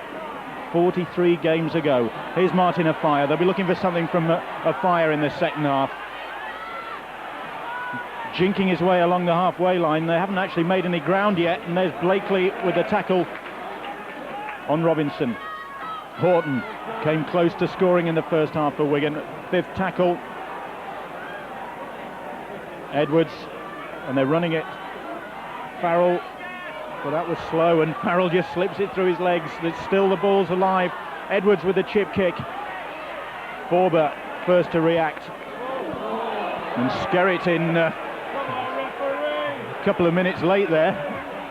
43 games ago. Here's Martin Afire. They'll be looking for something from Afire in the second half. Jinking his way along the halfway line. They haven't actually made any ground yet, and there's Blakely with the tackle on Robinson. Horton came close to scoring in the first half for Wigan. Fifth tackle. Edwards, and they're running it. Farrell, but that was slow, and Farrell just slips it through his legs. There's still the ball's alive. Edwards with the chip kick. Forber first to react, and Skerritt in a couple of minutes late there.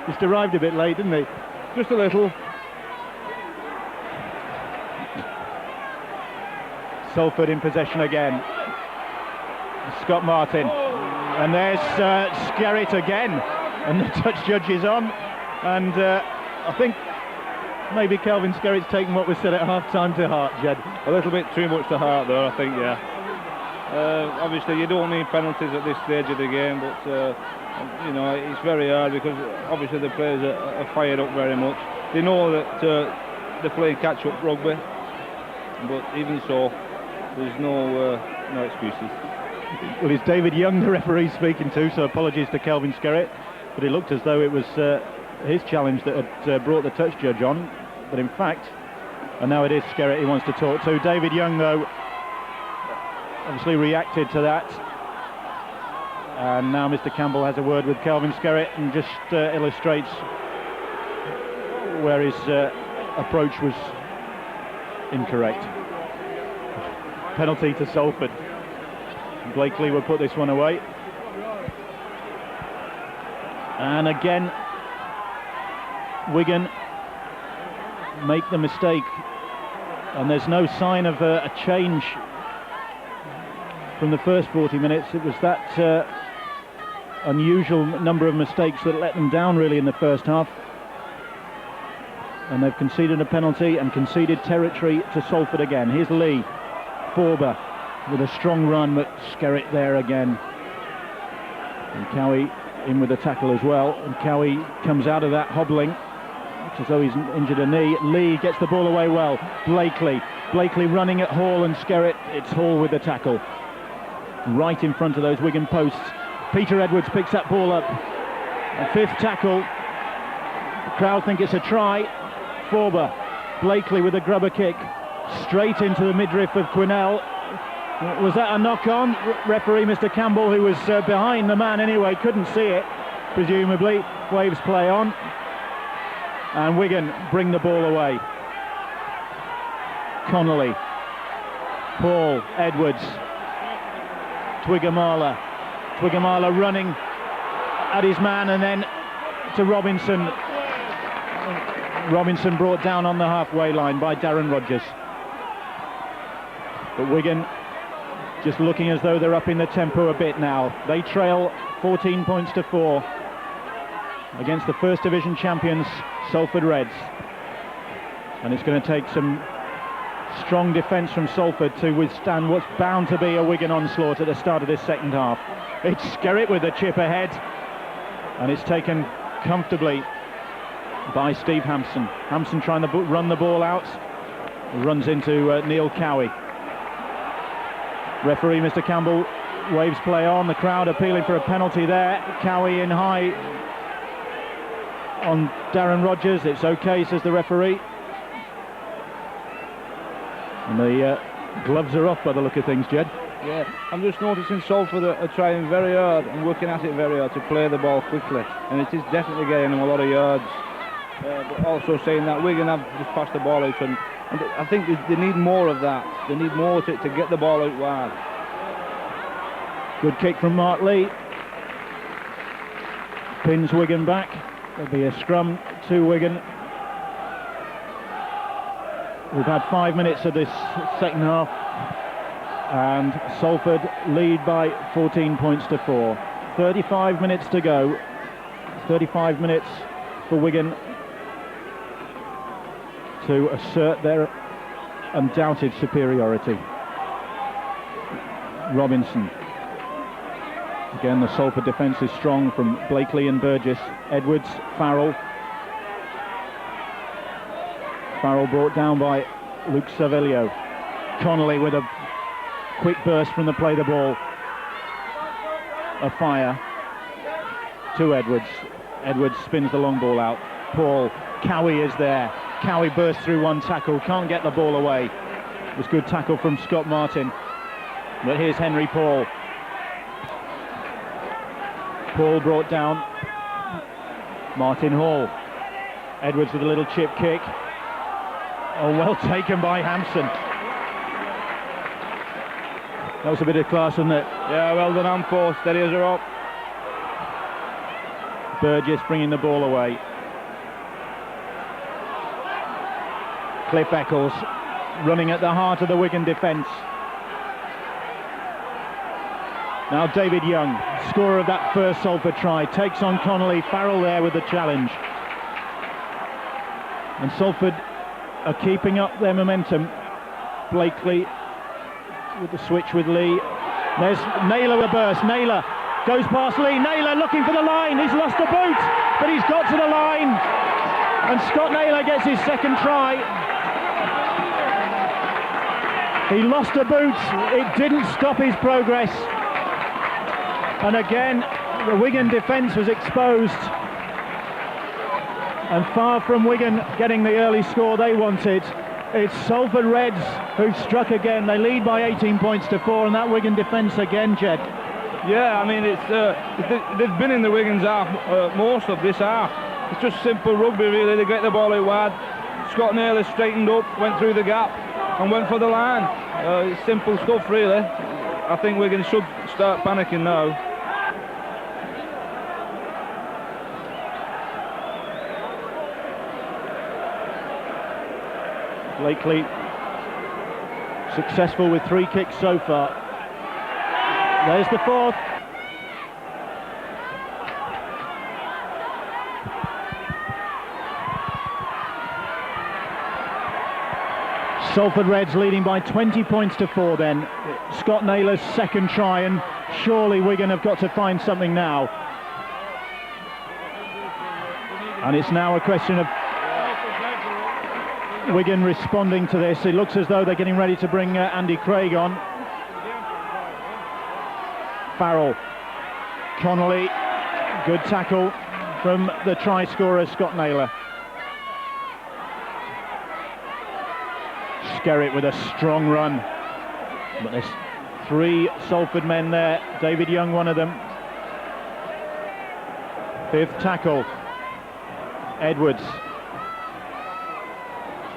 Just arrived a bit late, didn't he? Just a little. Salford in possession again. Scott Martin, and there's Skerritt again, and the touch judge is on, and I think maybe Kelvin Skerritt's taken what was said at half-time to heart, Jed. A little bit too much to heart there, I think, yeah. Obviously you don't need penalties at this stage of the game, but you know, it's very hard because obviously the players are fired up very much. They know that they play catch-up rugby, but even so, there's no excuses. Well, it's David Young, the referee, speaking to, so apologies to Kelvin Skerritt, but it looked as though it was his challenge that had brought the touch judge on, but in fact, and now it is Skerritt he wants to talk to. David Young, though, obviously reacted to that, and now Mr. Campbell has a word with Kelvin Skerritt and just illustrates where his approach was incorrect. Penalty to Salford. Blakely will put this one away. And again, Wigan make the mistake, and there's no sign of a change from the first 40 minutes. It was that unusual number of mistakes that let them down really in the first half, and they've conceded a penalty and conceded territory to Salford again. Here's Lee. Forber with a strong run, but Skerritt there again, and Cowie in with a tackle as well, and Cowie comes out of that hobbling. Looks as though he's injured a knee. Lee gets the ball away well. Blakely running at Hall, and Skerritt, it's Hall with the tackle right in front of those Wigan posts. Peter Edwards picks that ball up. A fifth tackle. The crowd think it's a try. Forber, Blakely with a grubber kick straight into the midriff of Quinnell. Was that a knock-on? Referee Mr. Campbell, who was behind the man anyway, couldn't see it, presumably. Waves play on, and Wigan bring the ball away. Connolly, Paul, Edwards, Twigamala running at his man, and then to Robinson. Robinson brought down on the halfway line by Darren Rogers. But Wigan just looking as though they're up in the tempo a bit now. They trail 14 points to 4 against the First Division champions Salford Reds, and it's going to take some strong defence from Salford to withstand what's bound to be a Wigan onslaught at the start of this second half. It's Skerritt with the chip ahead, and it's taken comfortably by Steve Hampson. Hampson trying to run the ball out. Runs into Neil Cowie. Referee Mr. Campbell waves play on. The crowd appealing for a penalty there. Cowie in high on Darren Rogers. It's okay, says the referee. And the gloves are off by the look of things, Jed. Yeah, I'm just noticing Salford are trying very hard and working at it very hard to play the ball quickly, and it is definitely getting them a lot of yards. But also saying that Wigan have just passed the ball out, and I think they need more of that. They need more to get the ball out wide. Good kick from Mark Lee. Pins Wigan back. There'll be a scrum to Wigan. We've had 5 minutes of this second half, and Salford lead by 14 points to 4. 35 minutes to go. 35 minutes for Wigan to assert their undoubted superiority. Robinson. Again, the Salford defence is strong from Blakely and Burgess. Edwards, Farrell. Farrell brought down by Luke Savelio. Connolly with a quick burst from the play the ball. A fire to Edwards. Edwards spins the long ball out. Paul, Cowie is there. Cowie bursts through one tackle, can't get the ball away. It was good tackle from Scott Martin. But here's Henry Paul. Paul brought down Martin Hall. Edwards with a little chip kick. Oh, well taken by Hampson. That was a bit of class, wasn't it? Yeah, well done, Ampo. Steady as a rock. Burgess bringing the ball away. Cliff Eccles running at the heart of the Wigan defence. Now David Young, scorer of that first Salford try, takes on Connolly. Farrell there with the challenge. And Salford are keeping up their momentum. Blakely with the switch with Lee. There's Naylor with a burst. Naylor goes past Lee. Naylor looking for the line. He's lost a boot, but he's got to the line. And Scott Naylor gets his second try. He lost a boot. It didn't stop his progress. And again, the Wigan defence was exposed. And far from Wigan getting the early score they wanted, it's Salford Reds who've struck again. They lead by 18 points to 4, and that Wigan defence again, Jed. Yeah, I mean, they've been in the Wigan's half most of this half. It's just simple rugby, really. They get the ball out wide. Scott Naylor straightened up, went through the gap, and went for the line. It's simple stuff, really. I think Wigan should start panicking now. Blakely successful with 3 kicks so far. There's the fourth. Salford Reds leading by 20 points to 4 then. Scott Naylor's second try, and surely Wigan have got to find something now. And it's now a question of Wigan responding to this. It looks as though they're getting ready to bring Andy Craig on. Farrell, Connolly, good tackle from the try scorer Scott Naylor. Skerritt with a strong run, but there's 3 Salford men there. David Young, one of them. 5th tackle, Edwards.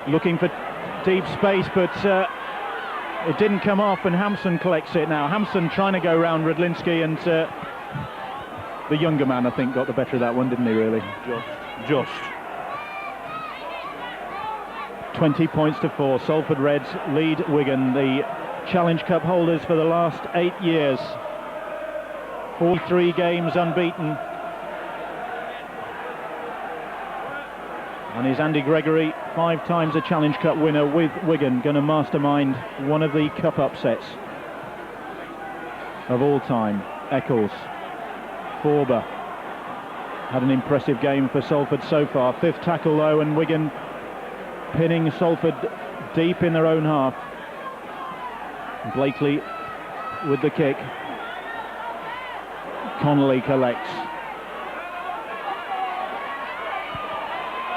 Looking for deep space, but it didn't come off, and Hampson collects it now. Hampson trying to go round Rudlinski, and the younger man, I think, got the better of that one, didn't he, really? Just. 20 points to 4. Salford Reds lead Wigan, the Challenge Cup holders for the last 8 years. 43 games unbeaten. And is Andy Gregory, 5 times a Challenge Cup winner with Wigan, going to mastermind one of the cup upsets of all time? Eccles, Forber, had an impressive game for Salford so far. 5th tackle though, and Wigan pinning Salford deep in their own half. Blakely with the kick. Connolly collects.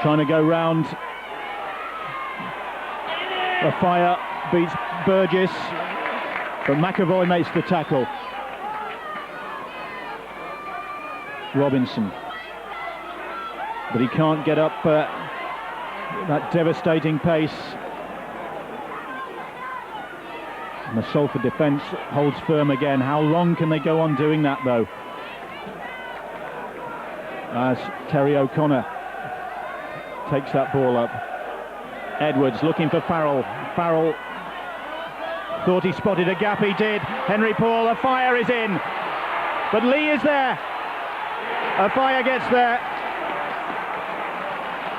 Trying to go round. The fire beats Burgess, but McAvoy makes the tackle. Robinson, but he can't get up that devastating pace. And the Salford defence holds firm again. How long can they go on doing that though? As Terry O'Connor takes that ball up. Edwards looking for Farrell. Farrell thought he spotted a gap, he did. Henry Paul, a fire is in, but Lee is there. A fire gets there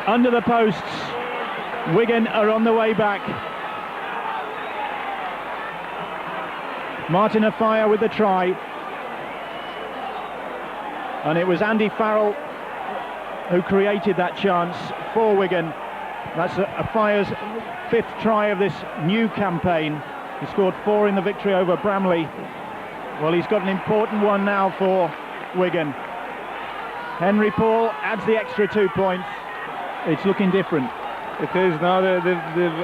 under the posts. Wigan are on the way back. Martin Afire with the try, and it was Andy Farrell who created that chance for Wigan. That's Afire's 5th try of this new campaign. He scored 4 in the victory over Bramley. Well, he's got an important one now for Wigan. Henry Paul adds the extra 2 points. It's looking different. It is now. They've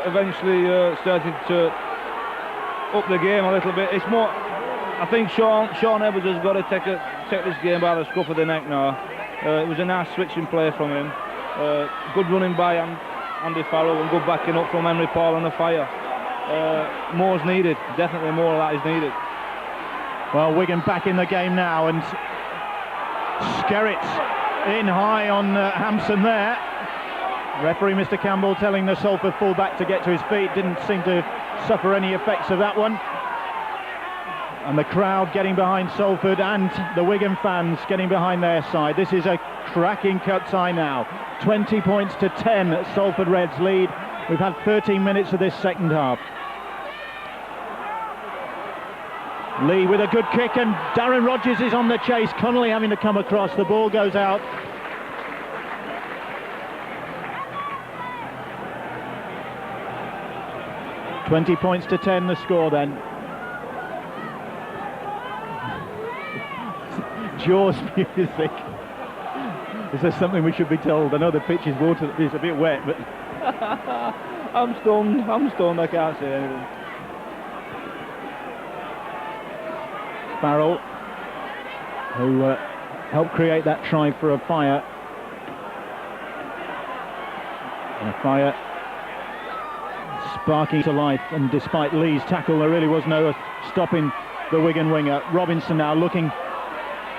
eventually started to up the game a little bit. It's more, I think Sean Edwards has got to take this game by the scruff of the neck now. It was a nice switching play from him. Good running by Andy Farrell and good backing up from Henry Paul on the fire. More's needed. Definitely more of that is needed. Well, Wigan back in the game now, and Skerritt in high on Hampson there. Referee Mr. Campbell telling the Salford fullback to get to his feet. Didn't seem to suffer any effects of that one. And the crowd getting behind Salford, and the Wigan fans getting behind their side. This is a cracking cut tie now. 20 points to 10 Salford Reds lead. We've had 13 minutes of this second half. Lee with a good kick, and Darren Rodgers is on the chase. Connolly having to come across. The ball goes out. $20 points to 10 the score then. Jaws music. Is there something we should be told? I know the pitch is a bit wet, but I'm stunned, I can't say anything. Farrell, who helped create that try for Afire. And Afire sparking to life, and despite Lee's tackle, there really was no stopping the Wigan winger. Robinson now looking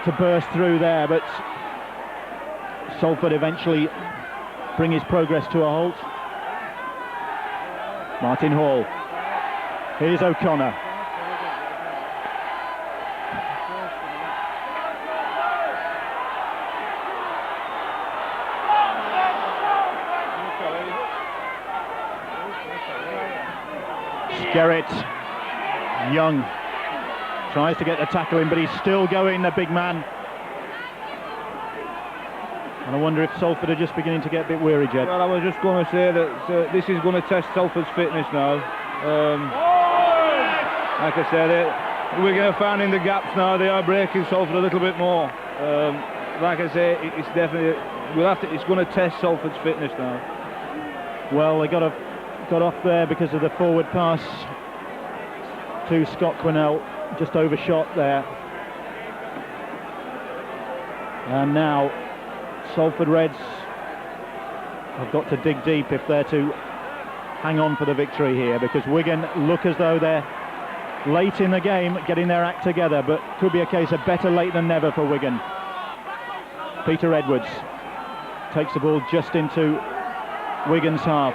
to burst through there, but Salford eventually bring his progress to a halt. Martin Hall. Here's O'Connor. Skerritt, Young tries to get the tackle in, but he's still going, the big man. And I wonder if Salford are just beginning to get a bit weary, Jed. Well, I was just going to say that this is going to test Salford's fitness now. Like I said, we're going to find in the gaps now. They are breaking Salford a little bit more. Like I say, it's definitely it's going to test Salford's fitness now. Well, they got off there because of the forward pass to Scott Quinnell, just overshot there. And now Salford Reds have got to dig deep if they're to hang on for the victory here, because Wigan look as though they're late in the game getting their act together, but could be a case of better late than never for Wigan. Peter Edwards takes the ball just into Wigan's half.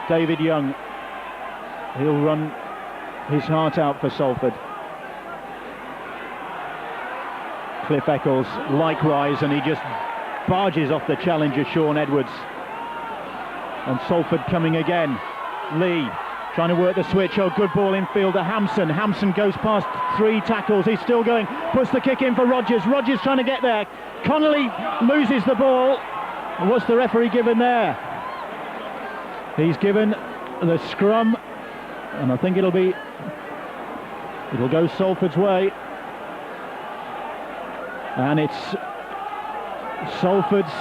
David Young, he'll run his heart out for Salford. Cliff Eccles likewise, and he just barges off the challenger Sean Edwards. And Salford coming again. Lee trying to work the switch. Oh, good ball infield to Hampson. Hampson goes past 3 tackles. He's still going. Puts the kick in for Rogers. Rogers trying to get there. Connolly loses the ball. And what's the referee given there? He's given the scrum, and I think it'll go Salford's way. And it's Salford's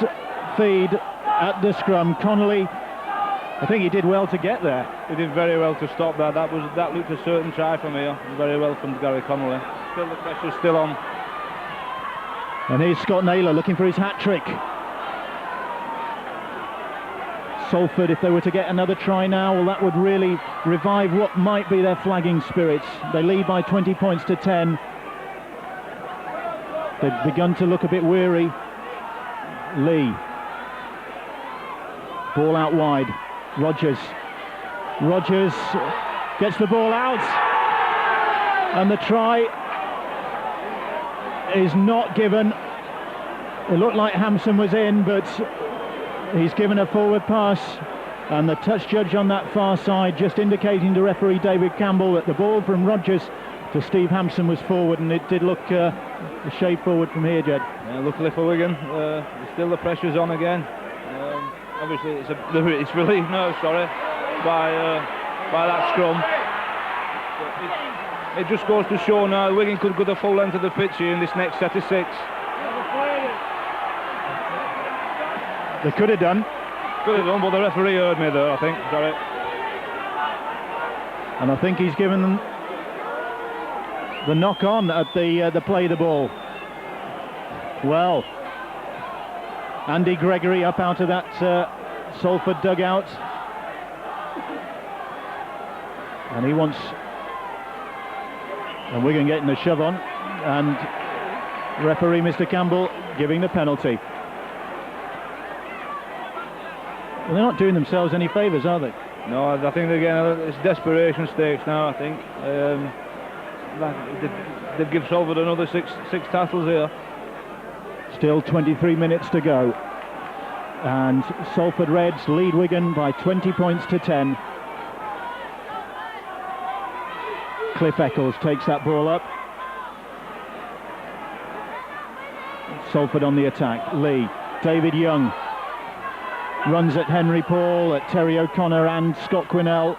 feed at the scrum. Connolly, I think he did well to get there. He did very well to stop that. That looked a certain try from here. Very well from Gary Connolly. Still the pressure's still on. And here's Scott Naylor looking for his hat-trick. Salford, if they were to get another try now, well, that would really revive what might be their flagging spirits. They lead by 20 points to 10. They've begun to look a bit weary. Lee. Ball out wide. Rogers gets the ball out. And the try is not given. It looked like Hampson was in, but he's given a forward pass, and the touch judge on that far side just indicating to referee David Campbell that the ball from Rogers to Steve Hampson was forward, and it did look a shade forward from here, Jed. Yeah, luckily for Wigan, still the pressure's on again. Obviously it's relieved now, by that scrum. It just goes to show now Wigan could go the full length of the pitch here in this next set of 6. They could have done. But the referee heard me there, I think. Sorry. And I think he's given them the knock on at the play the ball. Well, Andy Gregory up out of that Salford dugout. And he wants... And Wigan getting a shove on. And referee Mr. Campbell giving the penalty. Well, they're not doing themselves any favours, are they? No, I think again it's desperation stakes now. I think they've given Salford another six tackles here. Still 23 minutes to go, and Salford Reds lead Wigan by 20 points to 10. Cliff Eccles takes that ball up. Salford on the attack. Lee, David Young runs at Henry Paul, at Terry O'Connor and Scott Quinnell.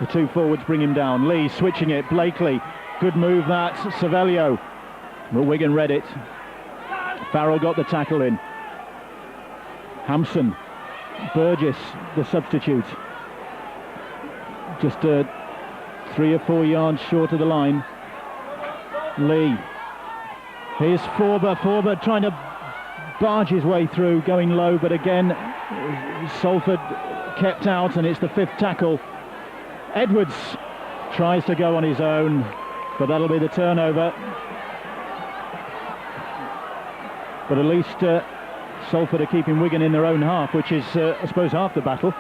The 2 forwards bring him down. Lee switching it. Blakely, good move that. Cervello, but Wigan read it. Farrell got the tackle in. Hampson, Burgess, the substitute, just 3 or 4 yards short of the line. Lee. Here's Forber trying to barge his way through, going low, but again Salford kept out, and it's the 5th tackle. Edwards tries to go on his own, but that'll be the turnover. But at least Salford are keeping Wigan in their own half, which is I suppose half the battle.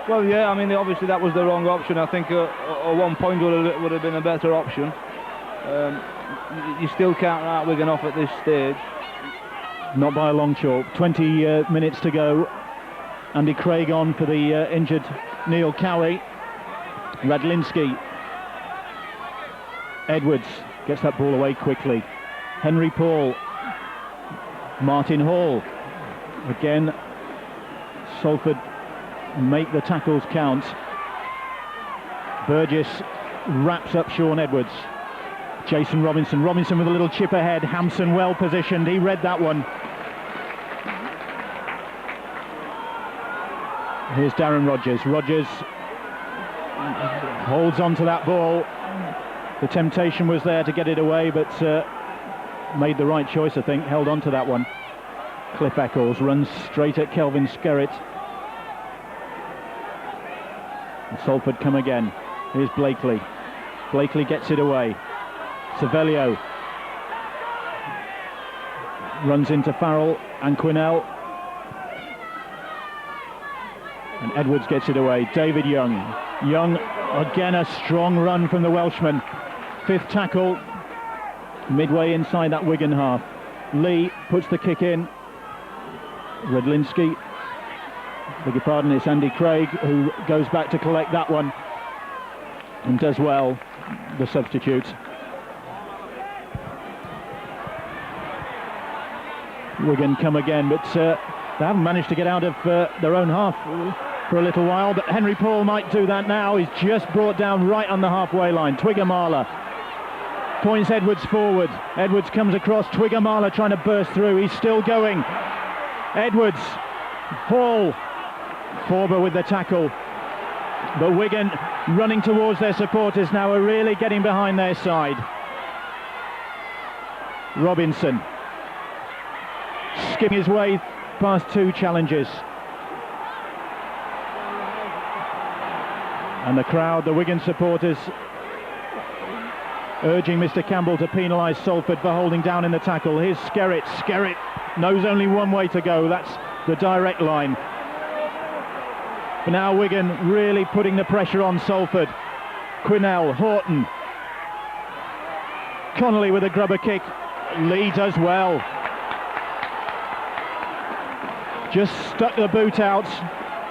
Well, yeah, I mean obviously that was the wrong option. I think a 1 point would have been a better option. You still can't write Wigan off at this stage. Not by a long chalk. 20 minutes to go. Andy Craig on for the injured Neil Cowie. Radlinski. Edwards gets that ball away quickly. Henry Paul. Martin Hall. Again, Salford make the tackles count. Burgess wraps up Sean Edwards. Jason Robinson with a little chip ahead. Hampson well positioned, he read that one. Here's Darren Rogers. Rogers holds on to that ball. The temptation was there to get it away, but made the right choice, I think. Held on to that one. Cliff Eccles runs straight at Kelvin Skerritt. And Salford come again. Here's Blakely. Blakely gets it away. Cervello runs into Farrell and Quinnell. And Edwards gets it away. David Young. Young, again a strong run from the Welshman. 5th tackle, midway inside that Wigan half. Lee puts the kick in. Radlinski Beg your pardon, it's Andy Craig who goes back to collect that one and does well, the substitute. Wigan come again, but they haven't managed to get out of their own half for a little while, but Henry Paul might do that now. He's just brought down right on the halfway line. Twigger-Marler points Edwards forward. Edwards comes across, Twigger-Marler trying to burst through. He's still going. Edwards, Paul, Forber with the tackle. But Wigan running towards their supporters now, are really getting behind their side. Robinson skimming his way past two challenges. And the crowd, the Wigan supporters, urging Mr. Campbell to penalise Salford for holding down in the tackle. Here's Skerritt. Skerritt knows only one way to go, that's the direct line. But now Wigan really putting the pressure on Salford. Quinnell, Horton. Connolly with a grubber kick. Lee does well. Just stuck the boot out,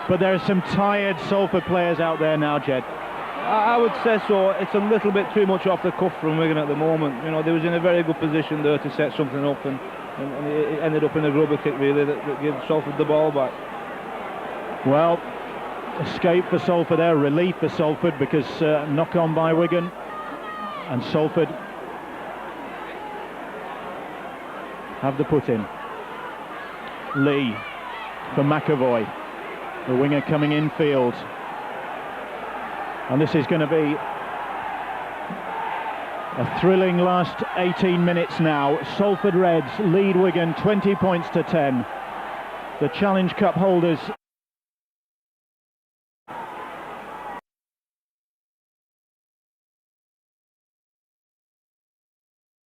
but there are some tired Salford players out there now, Jed. I would say so. It's a little bit too much off the cuff from Wigan at the moment. You know, they was in a very good position there to set something up, and it ended up in a grubber kick really that gave Salford the ball back. Well, escape for Salford there, relief for Salford, because knock on by Wigan, and Salford have the put in. Lee for McAvoy, the winger coming infield. And this is going to be a thrilling last 18 minutes now. Salford Reds lead Wigan 20 points to 10. The Challenge Cup holders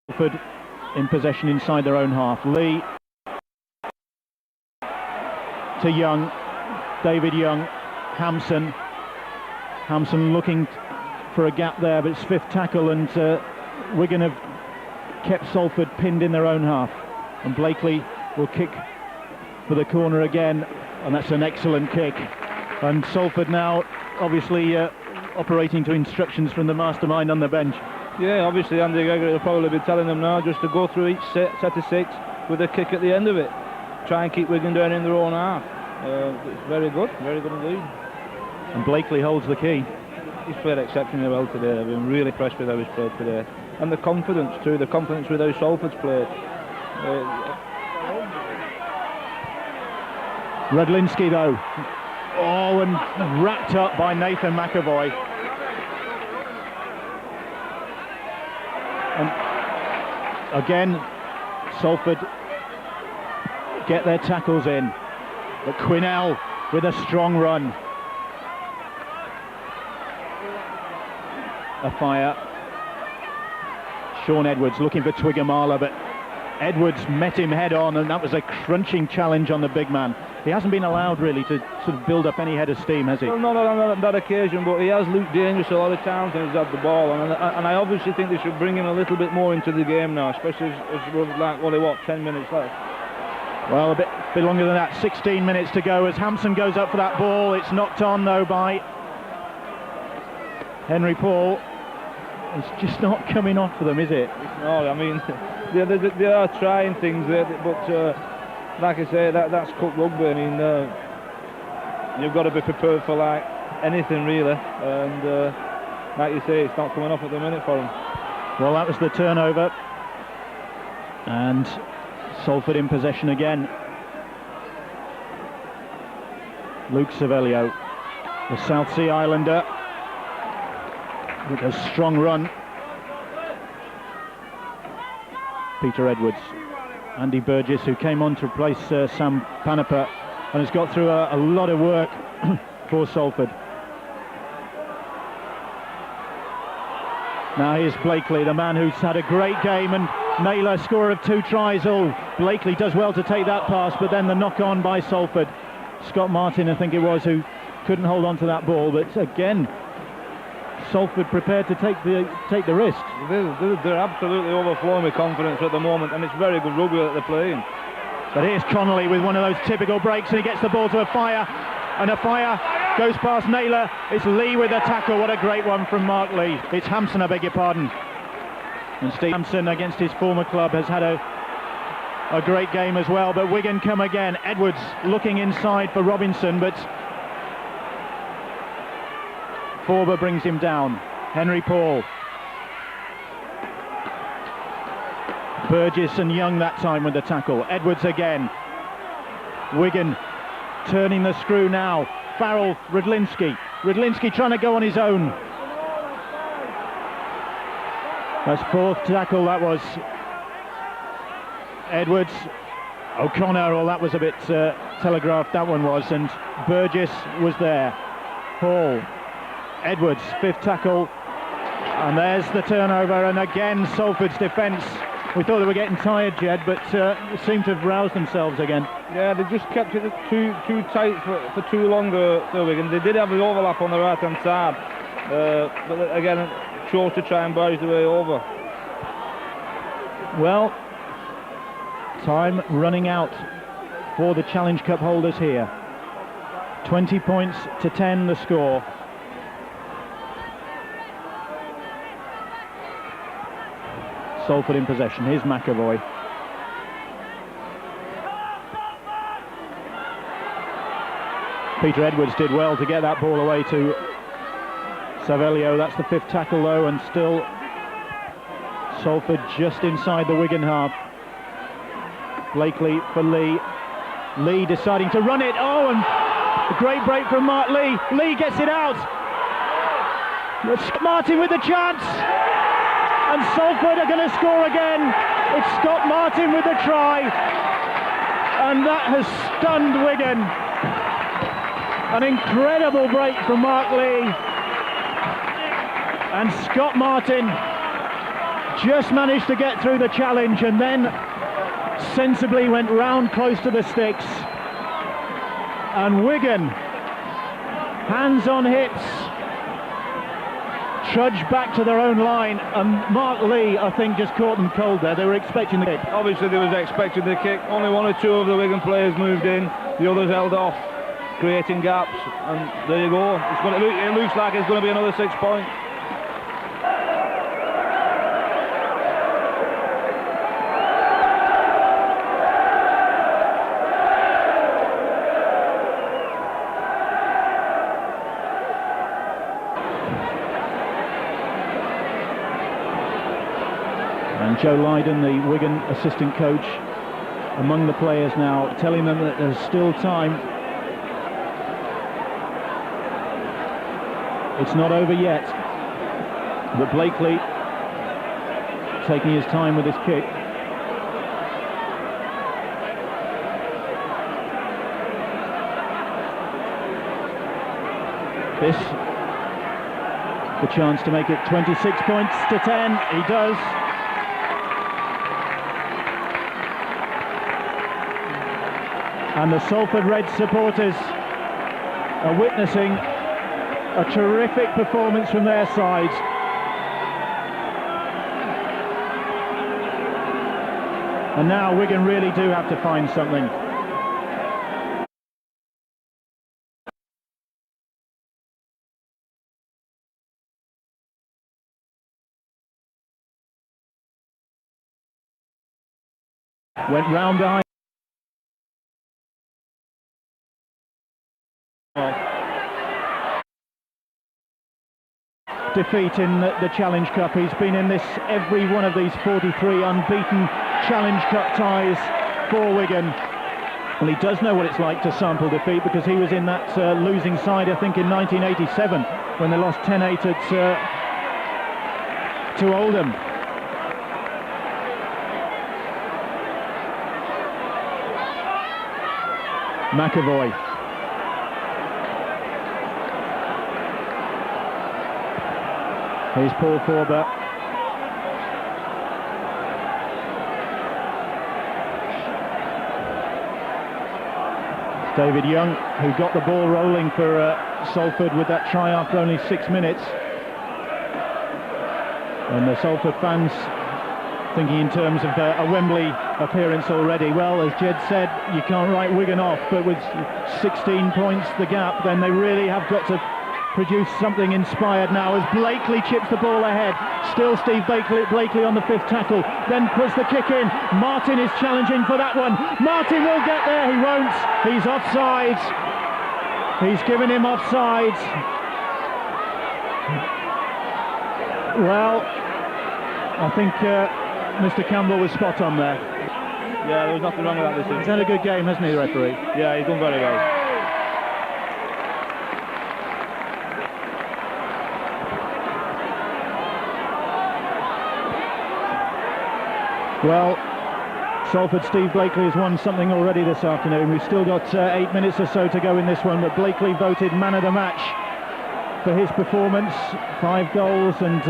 Salford in possession inside their own half. Lee to Young, David Young, Hampson looking for a gap there, but it's fifth tackle, and Wigan have kept Salford pinned in their own half, and Blakely will kick for the corner again, and that's an excellent kick. And Salford now obviously operating to instructions from the mastermind on the bench. Yeah, obviously Andy Gregory will probably be telling them now just to go through each set of six with a kick at the end of it. Try and keep Wigan down in their own half. It's very good indeed. And Blakely holds the key. He's played exceptionally well today. I've been really impressed with how he's played today. And the confidence too, the confidence with how Salford's played. Rudlinski though, oh, and wrapped up by Nathan McAvoy. And again, Salford get their tackles in, but Quinnell with a strong run. A fire. Sean Edwards looking for Twigger-Marler, but Edwards met him head on, and that was a crunching challenge on the big man. He hasn't been allowed really to sort of build up any head of steam, has he? Well, not on that occasion, but he has looked dangerous a lot of times when he's had the ball, and I obviously think they should bring him a little bit more into the game now, especially as we're like, what, 10 minutes left. Well, a bit longer than that. 16 minutes to go as Hampson goes up for that ball. It's knocked on though by Henry Paul. It's just not coming off for them, is it? No, I mean, they are trying things, but like I say, that's cup rugby. I mean, you've got to be prepared for like anything really, and like you say, it's not coming off at the minute for them. Well, that was the turnover, and Salford in possession again. Luke Cervello, the South Sea Islander, with a strong run. Peter Edwards, Andy Burgess, who came on to replace Sam Panapa, and has got through a lot of work for Salford. Now here's Blakely, the man who's had a great game, and Naylor, scorer of 2 tries. Oh, Blakely does well to take that pass, but then the knock on by Salford. Scott Martin, I think it was, who couldn't hold on to that ball, but again, Salford prepared to take the risk. They're absolutely overflowing with confidence at the moment, and it's very good rugby that they're playing. But here's Connolly with one of those typical breaks, and he gets the ball to a fire. and a fire goes past Naylor. It's Lee with the tackle. What a great one from Mark Lee. It's Hampson, I beg your pardon. And Steve Hampson, against his former club, has had a great game as well. But Wigan come again. Edwards looking inside for Robinson, but Forber brings him down. Henry Paul. Burgess and Young that time with the tackle. Edwards again. Wigan turning the screw now. Farrell, Rudlinski. Rudlinski trying to go on his own. That's fourth tackle, that was. Edwards. O'Connor, well, that was a bit telegraphed, that one was. And Burgess was there. Hall. Edwards, fifth tackle. And there's the turnover, and again Salford's defence. We thought they were getting tired, Jed, but seemed to have roused themselves again. Yeah, they just kept it too tight for too long, the Wigan. They did have an overlap on the right-hand side, but again, chose to try and barge the way over. Well, time running out for the Challenge Cup holders here. 20 points to 10 the score. Salford in possession. Here's McAvoy. Peter Edwards did well to get that ball away to Savelio. That's the fifth tackle though, and still Salford just inside the Wigan half. Blakely for Lee. Lee deciding to run it. Oh, and a great break from Mark Lee. Lee gets it out. Martin with the chance. And Salford are going to score again. It's Scott Martin with the try. And that has stunned Wigan. An incredible break from Mark Lee. And Scott Martin just managed to get through the challenge and then sensibly went round close to the sticks. And Wigan, hands on hips, trudge back to their own line, and Mark Lee, I think, just caught them cold there. They were expecting the kick. Obviously they was expecting the kick. Only one or two of the Wigan players moved in, the others held off, creating gaps, and there you go. It looks like it's going to be another 6 points. And Joe Lydon, the Wigan assistant coach, among the players now, telling them that there's still time. It's not over yet. But Blakely taking his time with his kick. This, the chance to make it 26 points to 10. He does. And the Salford Reds supporters are witnessing a terrific performance from their side. And now Wigan really do have to find something. Went round behind. Defeat in the Challenge Cup. He's been in this every one of these 43 unbeaten Challenge Cup ties for Wigan. Well, he does know what it's like to sample defeat, because he was in that losing side, I think, in 1987 when they lost 10-8 to Oldham. McAvoy. Here's Paul Forber. David Young, who got the ball rolling for Salford with that try after only 6 minutes. And the Salford fans Thinking in terms of a Wembley appearance already. Well, as Jed said, you can't write Wigan off, but with 16 points the gap, then they really have got to produce something inspired now as Blakely chips the ball ahead. Still Steve Blakely on the 5th tackle, then puts the kick in. Martin is challenging for that one. Martin will get there, he won't. He's offside. He's given him offside. Well, I think Mr. Campbell was spot on there. Yeah, there was nothing wrong with that decision. He's had a good game, hasn't he, the referee? Yeah, he's done very well. Well, Salford Steve Blakely has won something already this afternoon. We've still got 8 minutes or so to go in this one, but Blakely voted man of the match for his performance. 5 goals and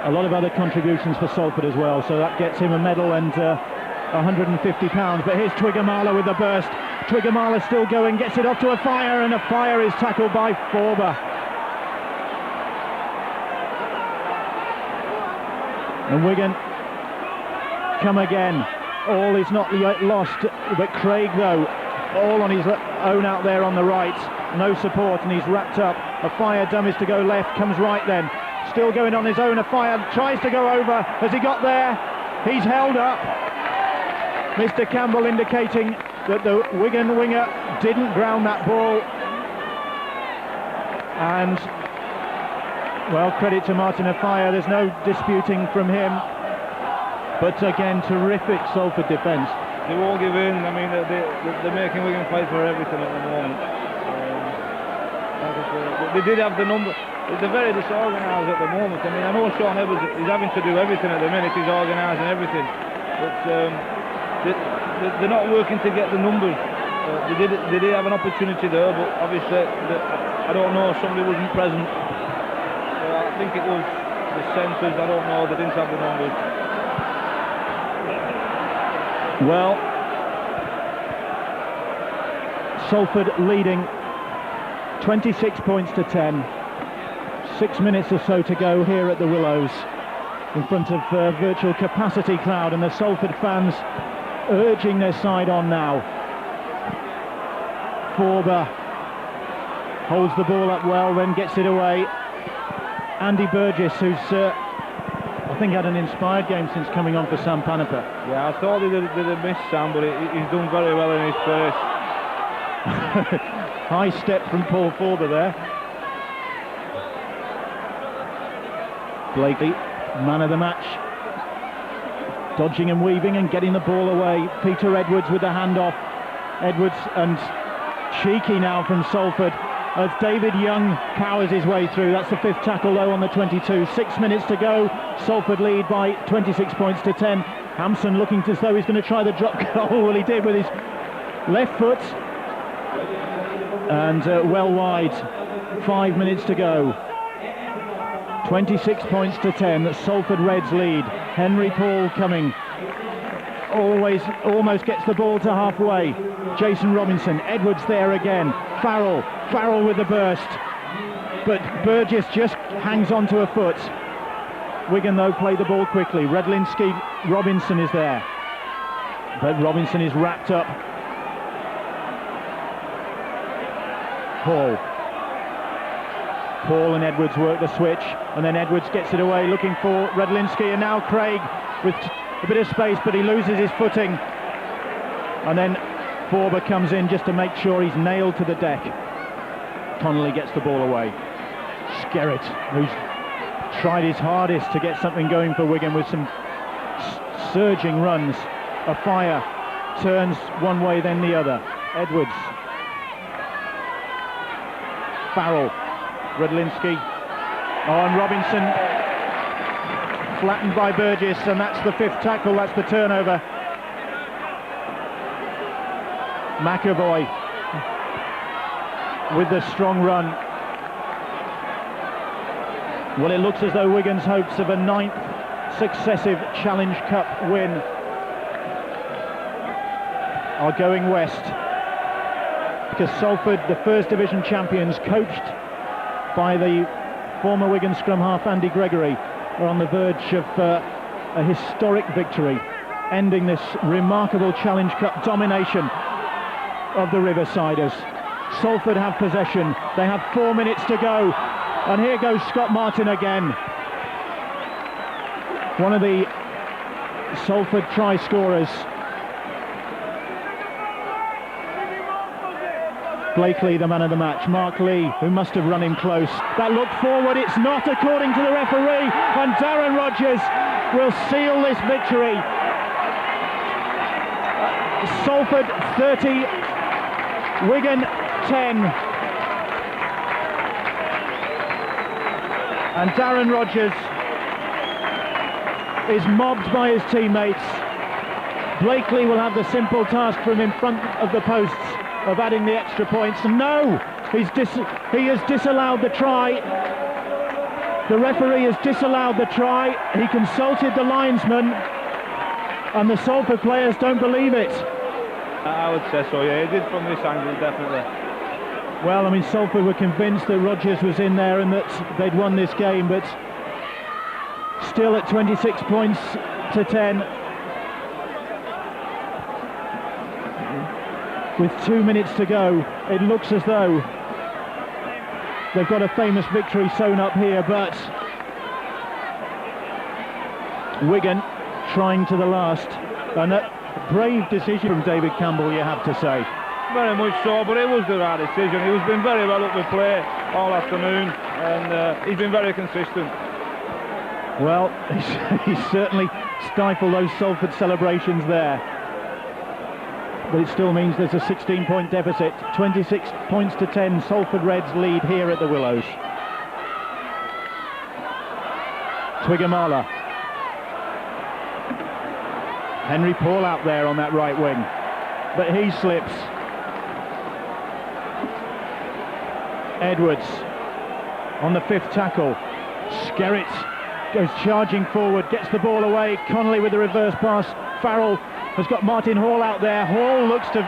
a lot of other contributions for Salford as well, so that gets him a medal and £150. But here's Twiggamala with the burst. Twiggamala still going, gets it off to a fire, and a fire is tackled by Forber. And Wigan come again. All is not yet lost, but Craig though, all on his own out there on the right. No support, and he's wrapped up. A fire dummies to go left, comes right then. Still going on his own, a fire tries to go over. Has he got there? He's held up. Mr. Campbell indicating that the Wigan winger didn't ground that ball. And, well, credit to Martin Afire, there's no disputing from him. But again, terrific Salford defence. They won't give in. I mean, they're making Wigan fight for everything at the moment. They did have the number. They're very disorganised at the moment. I mean, I know Sean Edwards is having to do everything at the minute. He's organising everything, but they're not working to get the numbers. They did have an opportunity there, but obviously, I don't know. Somebody wasn't present. I think it was the centres. I don't know. They didn't have the numbers. Well, Salford leading 26 points to 10. 6 minutes or so to go here at the Willows in front of virtual capacity crowd, and the Salford fans urging their side on now. Forber holds the ball up well, then gets it away. Andy Burgess, who's I think had an inspired game since coming on for Sam Panipa. Yeah, I thought they'd missed Sam, but he's done very well in his place. High step from Paul Forber there. Blakely, man of the match, dodging and weaving and getting the ball away. Peter Edwards with the handoff. Edwards, and cheeky now from Salford as David Young powers his way through. That's the 5th tackle though on the 22. 6 minutes to go. Salford lead by 26 points to 10. Hampson looking as though he's going to try the drop goal. Well, he did with his left foot. And well wide. 5 minutes to go. 26 points to 10. The Salford Reds lead. Henry Paul coming. Almost gets the ball to halfway. Jason Robinson. Edwards there again. Farrell with the burst. But Burgess just hangs on to a foot. Wigan though play the ball quickly. Redlinski, Robinson is there. But Robinson is wrapped up. Paul and Edwards work the switch, and then Edwards gets it away looking for Redlinski, and now Craig with a bit of space, but he loses his footing, and then Forber comes in just to make sure he's nailed to the deck. Connolly gets the ball away. Skerritt, who's tried his hardest to get something going for Wigan with some surging runs. A fire turns one way then the other. Edwards, Farrell, Redlinski, and Robinson flattened by Burgess, and that's the 5th tackle, that's the turnover. McAvoy with the strong run. Well, it looks as though Wigan's hopes of a 9th successive Challenge Cup win are going west, because Salford, the First Division champions, coached by the former Wigan scrum half Andy Gregory, are on the verge of a historic victory, ending this remarkable Challenge Cup domination of the Riversiders. Salford have possession, they have 4 minutes to go, and here goes Scott Martin again. One of the Salford try scorers. Blakely, the man of the match. Mark Lee, who must have run him close. That look forward, it's not according to the referee, and Darren Rogers will seal this victory. Salford 30, Wigan 10. And Darren Rogers is mobbed by his teammates. Blakely will have the simple task from in front of the posts of adding the extra points. No, he has disallowed the try. The referee has disallowed the try. He consulted the linesman, and the Salford players don't believe it. I would say so, yeah, he did from this angle, definitely. Well, I mean, Salford were convinced that Rogers was in there and that they'd won this game, but still at 26 points to 10. With 2 minutes to go, it looks as though they've got a famous victory sewn up here, but Wigan trying to the last. And a brave decision from David Campbell, you have to say. Very much so, but it was the right decision. He's been very well up with play all afternoon, and he's been very consistent. Well, he certainly stifled those Salford celebrations there. But it still means there's a 16-point deficit. 26 points to 10. Salford Reds lead here at the Willows. Twiggamala. Henry Paul out there on that right wing, but he slips. Edwards on the 5th tackle. Skerritt goes charging forward, gets the ball away. Connolly with the reverse pass. Farrell has got Martin Hall out there. Hall looks to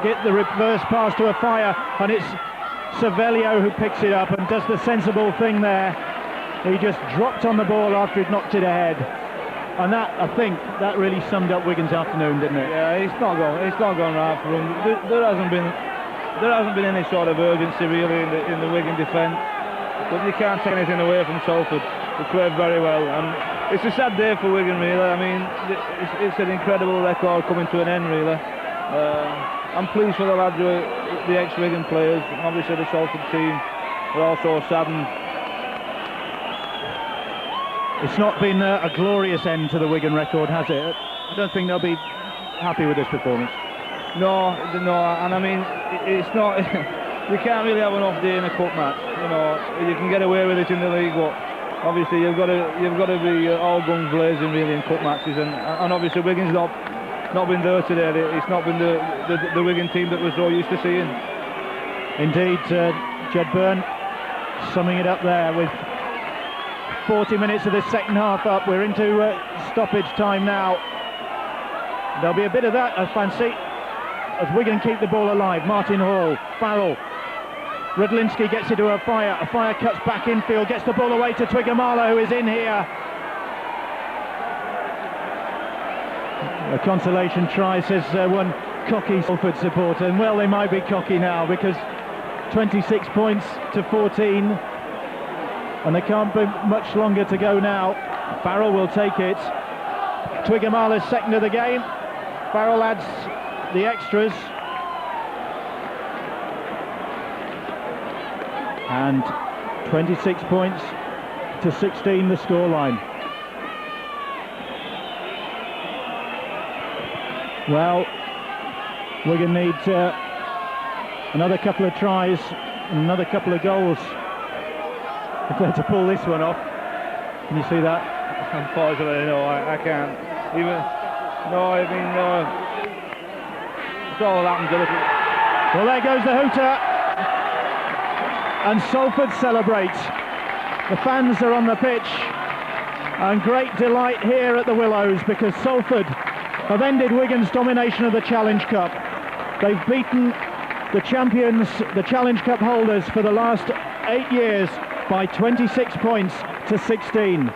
get the reverse pass to a fire, and it's Cervello who picks it up and does the sensible thing there. He just dropped on the ball after he'd knocked it ahead. And that, I think, that really summed up Wigan's afternoon, didn't it? Yeah, it's not gone right for him. There hasn't been any sort of urgency really in the Wigan defence. But you can't take anything away from Salford. They played very well, and it's a sad day for Wigan, really. I mean, it's an incredible record coming to an end, really. I'm pleased for the lads, the ex-Wigan players. Obviously, the Salford team are also saddened. It's not been a glorious end to the Wigan record, has it? I don't think they'll be happy with this performance. No, and I mean, it's not. You can't really have an off day in a cup match. You know, you can get away with it in the league, but obviously you've got to be all guns blazing really in cup matches, and obviously Wigan's not been there today. It's not been the Wigan team that we're so used to seeing. Indeed, Jed Byrne summing it up there with 40 minutes of the second half up. We're into stoppage time now. There'll be a bit of that, I fancy, as Wigan keep the ball alive. Martin Hall, Farrell, Rudlinski gets it to a fire cuts back infield, gets the ball away to Twiggamala, who is in here. A consolation try, says one cocky Salford supporter, and well, they might be cocky now, because 26 points to 14, and there can't be much longer to go now. Farrell will take it. Twiggamala's second of the game. Farrell adds the extras. And 26 points to 16 the scoreline. Well, Wigan needs another couple of tries and another couple of goals if they're to pull this one off. Can you see that? Unfortunately, no, I can't. It's all that happens a little. Well, there goes the hooter, and Salford celebrate. The fans are on the pitch, and great delight here at the Willows, because Salford have ended Wigan's domination of the Challenge Cup. They've beaten the champions, the Challenge Cup holders for the last 8 years, by 26 points to 16.